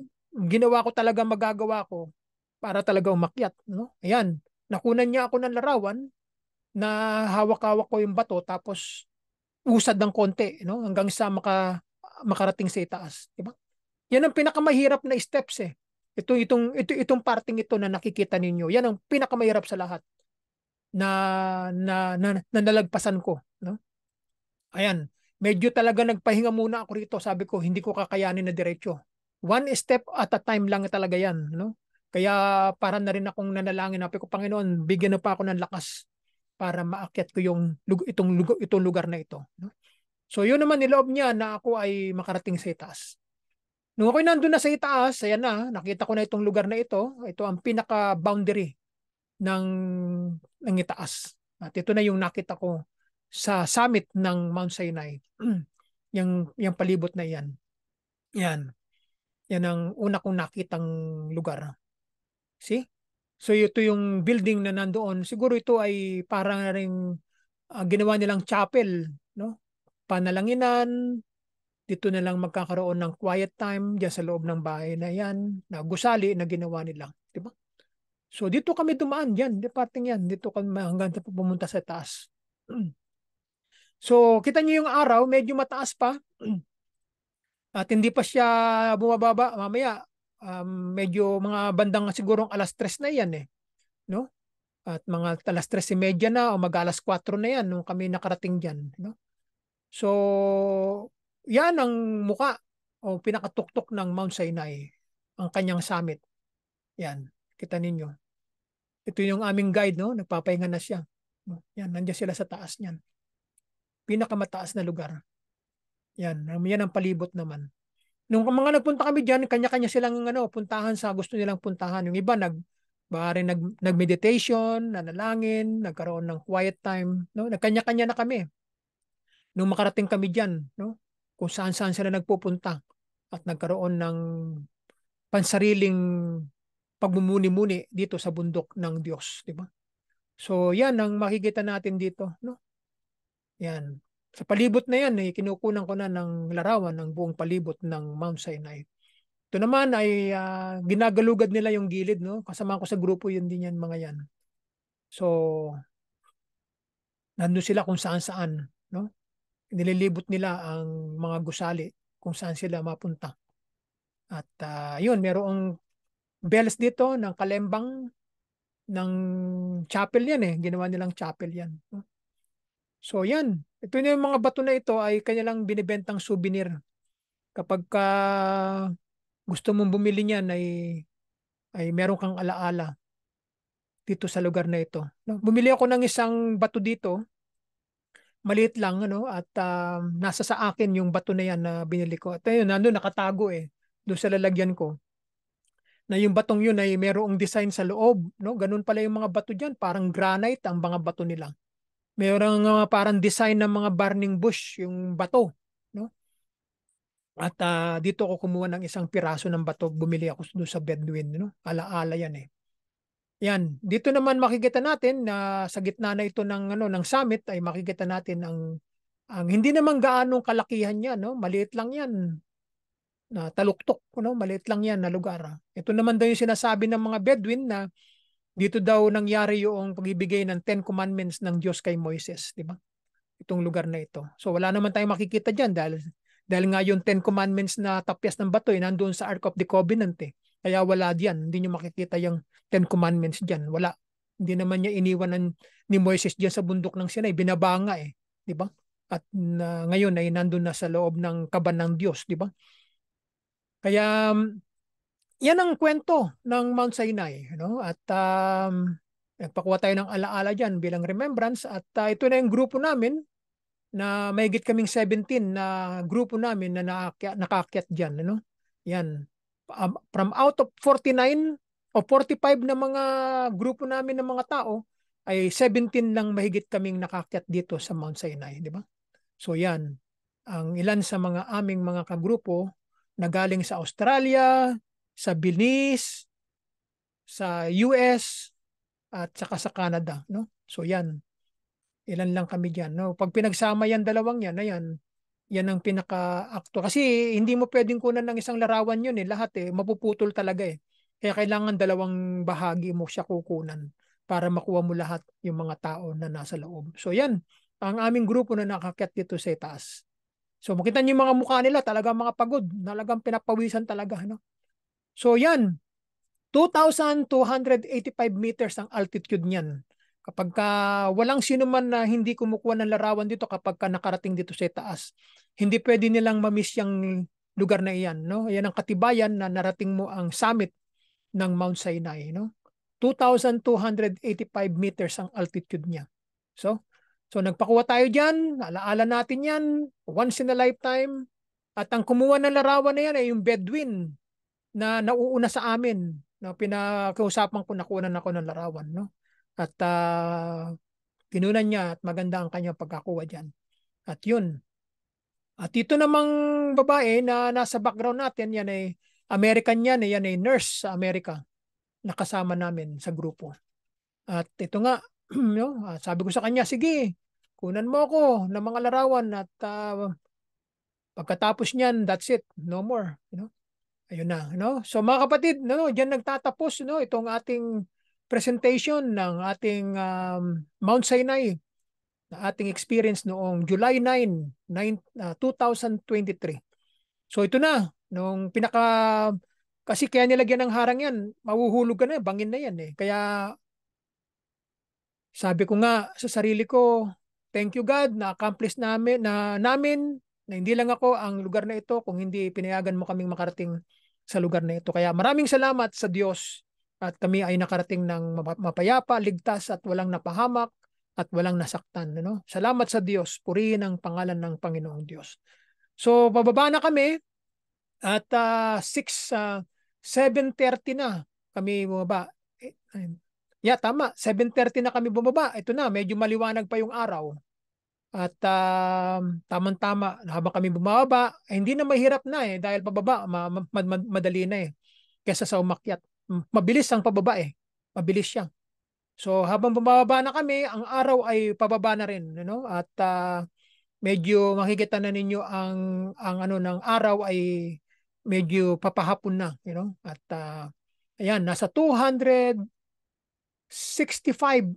ginawa ko talaga magagawa ko para talaga umakyat. No? Ayan, nakunan niya ako ng larawan na hawak-hawak ko yung bato tapos usad ng konti no? Hanggang sa makarating sa itaas. Diba? Yan ang pinakamahirap na steps eh. Itong parting ito na nakikita ninyo, yan ang pinakamahirap sa lahat na nalagpasan ko. No? Ayan, medyo talaga nagpahinga muna ako rito. Sabi ko, hindi ko kakayanin na diretso. One step at a time lang talaga yan. No? Kaya para na rin akong nanalangin. Sabi ko, Panginoon, bigyan na pa ako ng lakas para maakyat ko itong lugar na ito. No? So yun naman niloob niya na ako ay makarating sa itaas. Nung ako'y nandun na sa itaas, ayan na, nakita ko na itong lugar na ito. Ito ang pinaka-boundary ng itaas. At ito na yung nakita ko sa summit ng Mount Sinai. yung palibot na yan. Yan. Yan ang una kong nakitang lugar. See? So ito yung building na nandoon. Siguro ito ay parang ring ginawa nilang chapel, no? Panalanginan, dito na lang magkakaroon ng quiet time diyan sa loob ng bahay na yan, na gusali na ginawa nila, di ba? So dito kami dumaan diyan, di parting yan, dito kami hanggang sa pumunta sa taas. So kita niyo yung araw, medyo mataas pa. At hindi pa siya bumababa mamaya. Medyo mga bandang siguro alas 3 na yan eh, no? At mga alas 3:30 na o mag-alas 4 na yan nung kami nakarating diyan, no? So, yan ang muka o pinakatuktok ng Mount Sinai, ang kanyang summit. Yan, kita ninyo. Ito yung aming guide, no? Nagpapahinga na siya. No? Yan, nandiyan sila sa taas niyan. Pinakamataas na lugar. Yan, yan ang palibot naman. Nung mga nagpunta kami diyan, kanya-kanya silang puntahan sa gusto nilang puntahan. Yung iba nag-meditation, nanalangin, nagkaroon ng quiet time, no? Nagkanya-kanya na kami. Nung makarating kami diyan, no? Kung saan-saan sila nagpupunta at nagkaroon ng pansariling pagmumuni-muni dito sa bundok ng Diyos, di ba? So, yan ang makikita natin dito, no? Yan. Sa palibot na yan, kinukunan ko na ng larawan ng buong palibot ng Mount Sinai. Ito naman ay ginagalugad nila yung gilid, no? Kasama ko sa grupo yun din yan, mga yan. So, nandun sila kung saan-saan, no? Nililibot nila ang mga gusali kung saan sila mapunta. At yun, merong bells dito ng kalembang ng chapel yan eh. Ginawa nilang chapel yan. No? So yan, ito na yung mga bato na ito ay kanilang binibentang souvenir. Kapag gusto mong bumili niyan ay meron kang alaala dito sa lugar na ito. No? Bumili ako ng isang bato dito, maliit lang at nasa sa akin yung bato na yan na binili ko. At ayun, nandun nakatago eh, doon sa lalagyan ko. Na yung batong yun ay merong design sa loob, no? Ganun pala yung mga bato diyan, parang granite ang mga bato nila. Merong parang design ng mga burning bush yung bato, no? At dito ako kumuha ng isang piraso ng bato, bumili ako doon sa Bedouin, no? Ala-ala yan eh. Yan, dito naman makikita natin na sa gitna na ito ng summit ay makikita natin ang hindi naman gaanong kalakihan niya, no? Maliit lang yan na taluktok, no? Maliit lang yan na lugar. Ito naman daw yung sinasabi ng mga Bedouin na dito daw nangyari yung pagbibigay ng 10 Commandments ng Diyos kay Moises, di ba? Itong lugar na ito. So wala naman tayong makikita diyan dahil nga yung 10 Commandments na tapyas ng bato nandoon sa Ark of the Covenant eh. Kaya wala diyan, hindi niyo makikita yung 10 Commandments diyan, wala. Hindi naman niya iniwan ni Moises diyan sa bundok ng Sinai, binaba nga eh, di ba? At ngayon ay nandoon na sa loob ng kaban ng Diyos, di ba? Kaya yan ang kwento ng Mount Sinai, no? At nagpakuha tayo ng alaala diyan bilang remembrance at ito na yung grupo namin na mahigit kaming 17 na grupo namin na nakaakyat diyan, ano? Yan. From out of 49 o 45 na mga grupo namin ng mga tao ay 17 lang mahigit kaming nakaakyat dito sa Mount Sinai, di ba? So yan, ang ilan sa mga aming mga kagrupo na galing sa Australia, sa Belize, sa US, at saka sa Canada, no? So yan, ilan lang kami diyan, no? Pag pinagsama yan dalawang yan, ayan, yan ang pinaka-akto. Kasi hindi mo pwedeng kunan ng isang larawan yun eh, lahat eh, mapuputol talaga eh. Kaya kailangan dalawang bahagi mo siya kukunan para makuha mo lahat yung mga tao na nasa loob. So yan, ang aming grupo na nakakyat dito sa taas. So makita niyo yung mga mukha nila, talagang mga pagod, talagang pinapawisan talaga, no? So yan, 2,285 meters ang altitude niyan. Kapag walang sino man na hindi kumukuha ng larawan dito kapag nakarating dito sa taas, hindi pwede nilang mamiss yung lugar na iyan, no? Yan ang katibayan na narating mo ang summit ng Mount Sinai, no? 2,285 meters ang altitude niya. So nagpakuha tayo diyan, alaala natin yan, once in a lifetime. At ang kumuha ng larawan na yan ay yung Bedouin na nauuna sa amin. No, pinakausapan ko, nakunan ako ng larawan, no? At kinunan niya at maganda ang kanyang pagkakuha diyan. At yun. At ito namang babae na nasa background natin, yan ay American yan, yan ay nurse sa Amerika. Nakasama namin sa grupo. At ito nga, no, sabi ko sa kanya, sige, kunan mo ako ng mga larawan at pagkatapos niyan, that's it. No more. Ayun na. So mga kapatid, diyan nagtatapos itong ating presentation ng ating Mount Sinai na ating experience noong July 2023. So ito na, kasi kaya nilagyan ng harang yan, mahuhulog ka na, bangin na yan eh. Kaya sabi ko nga sa sarili ko, thank you God, na-accomplish na hindi lang ako ang lugar na ito kung hindi pinayagan mo kaming makarating sa lugar na ito. Kaya maraming salamat sa Diyos at kami ay nakarating ng mapayapa, ligtas at walang napahamak at walang nasaktan. Salamat sa Diyos. Purihin ang pangalan ng Panginoong Diyos. So bababa na kami at 7:30 na kami bumaba. Yeah, tama. 7:30 na kami bumaba. Ito na, medyo maliwanag pa yung araw. At tamang-tama, habang kami bumababa, hindi na mahirap na dahil pababa, madali na kesa sa umakyat. Mabilis ang pababa Mabilis siya. So habang bumababa na kami, ang araw ay pababa na rin. At medyo makikita na ninyo ang ng araw ay medyo papahapon na. At ayan, nasa 265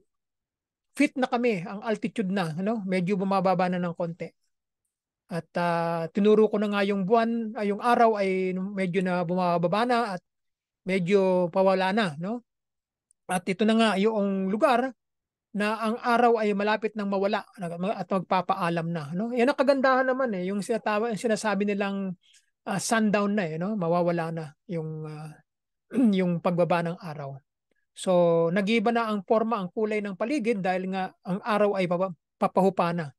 feet na kami, ang altitude na, medyo bumababa na ng konti. At tinuro ko na nga yung buwan, yung araw ay medyo na bumababa na at medyo pawala na, At ito na nga yung lugar na ang araw ay malapit nang mawala at magpapaalam na, Yan ang kagandahan naman yung sinasabi nilang sundown na mawawala na yung yung pagbaba ng araw. So, nag-iba na ang forma, ang kulay ng paligid dahil nga ang araw ay papahupa na.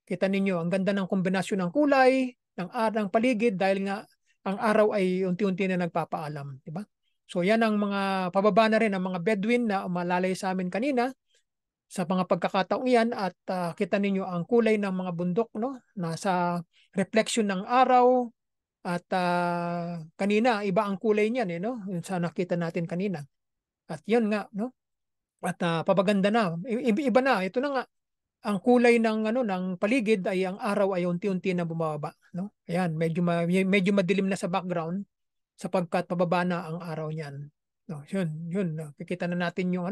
Kita ninyo, ang ganda ng kombinasyon ng kulay, ng paligid dahil nga ang araw ay unti-unti na nagpapaalam. Diba? So, yan ang mga pababa na rin ang mga Bedouin na umalalay sa amin kanina sa mga pagkakataong yan at kita ninyo ang kulay ng mga bundok, nasa reflection ng araw at kanina, iba ang kulay niyan, Yung sa nakita natin kanina. At yun nga, At papaganda na. Iba na. Ito na nga. Ang kulay ng paligid ay ang araw ay unti-unti na bumababa, Ayan, medyo madilim na sa background sapagkat pababa na ang araw niyan. Yun. Kikita na natin yung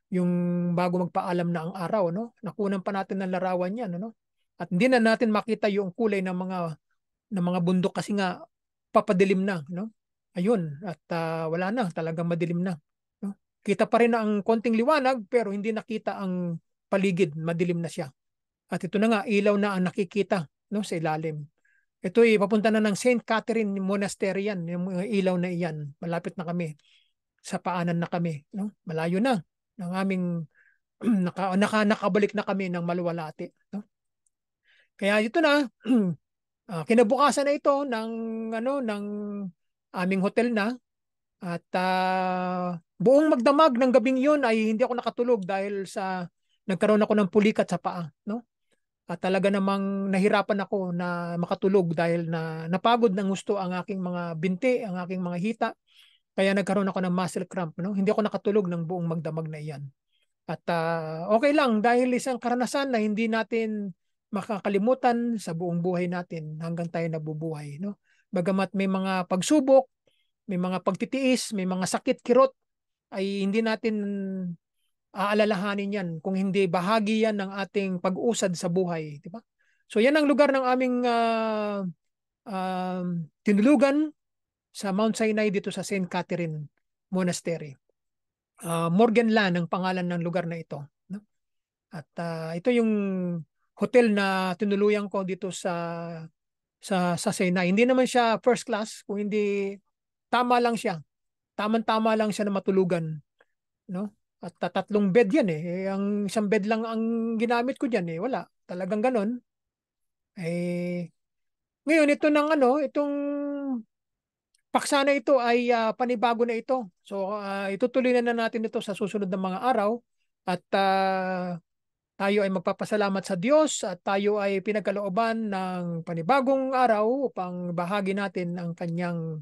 yung bago magpaalam na ang araw, Nakunan pa natin ng larawan yan, At hindi na natin makita yung kulay ng mga bundok kasi nga papadilim na, Ayun, at wala na, talagang madilim na. Kita pa rin ang konting liwanag pero hindi nakita ang paligid, madilim na siya. At ito na nga, ilaw na ang nakikita sa ilalim. Ito ay papunta na ng St. Catherine Monastery yan, yung mga ilaw na iyan. Malapit na kami. Sa paanan na kami. Malayo na. Ng aming nakabalik na kami ng Maluwalati. Kaya ito na, kinabukasan na ito ng aming hotel na. At buong magdamag ng gabing yun ay hindi ako nakatulog dahil nagkaroon ako ng pulikat sa paa. At talaga namang nahirapan ako na makatulog dahil napagod ng gusto ang aking mga binti, ang aking mga hita. Kaya nagkaroon ako ng muscle cramp. Hindi ako nakatulog ng buong magdamag na iyan. At okay lang dahil isang karanasan na hindi natin makakalimutan sa buong buhay natin hanggang tayo nabubuhay. Bagamat may mga pagsubok, may mga pagtitiis, may mga sakit, kirot, ay hindi natin aalalahanin yan kung hindi bahagi yan ng ating pag-usad sa buhay. Diba? So yan ang lugar ng aming tinulugan sa Mount Sinai dito sa St. Catherine Monastery. Morganland ang pangalan ng lugar na ito. At ito yung hotel na tinuluyan ko dito sa Sinai. Hindi naman siya first class, kung hindi tama lang siya. Tamang-tama lang siya na matulugan, At 3 bed yan ang isang bed lang ang ginamit ko diyan wala. Talagang ganon. Ngayon itong paksa na ito ay panibago na ito. So itutuloy na natin ito sa susunod na mga araw at tayo ay magpapasalamat sa Diyos at tayo ay pinagkalooban ng panibagong araw upang bahagi natin ang kanyang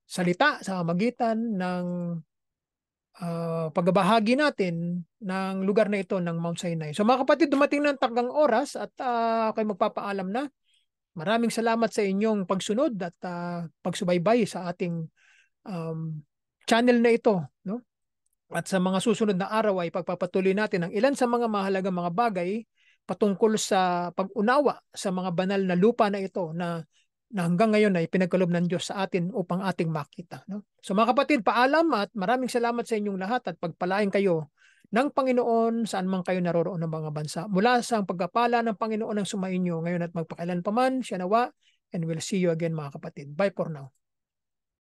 salita sa magitan ng pagbabahagi natin ng lugar na ito ng Mount Sinai. So mga kapatid, dumating na ang takdang oras at ako'y magpapaalam na. Maraming salamat sa inyong pagsunod at pagsubaybay sa ating channel na ito, no? At sa mga susunod na araw ay pagpapatuloy natin ang ilan sa mga mahalagang mga bagay patungkol sa pag-unawa sa mga banal na lupa na ito na hanggang ngayon ay pinagkaloob ng Diyos sa atin upang ating makita. No? So mga kapatid, paalam at maraming salamat sa inyong lahat at pagpalain kayo ng Panginoon saan man kayo naroroon ng mga bansa. Mula sa pagpapala ng Panginoon ang sumainyo ngayon at magpakailanpaman, siya nawa, and we'll see you again mga kapatid. Bye for now.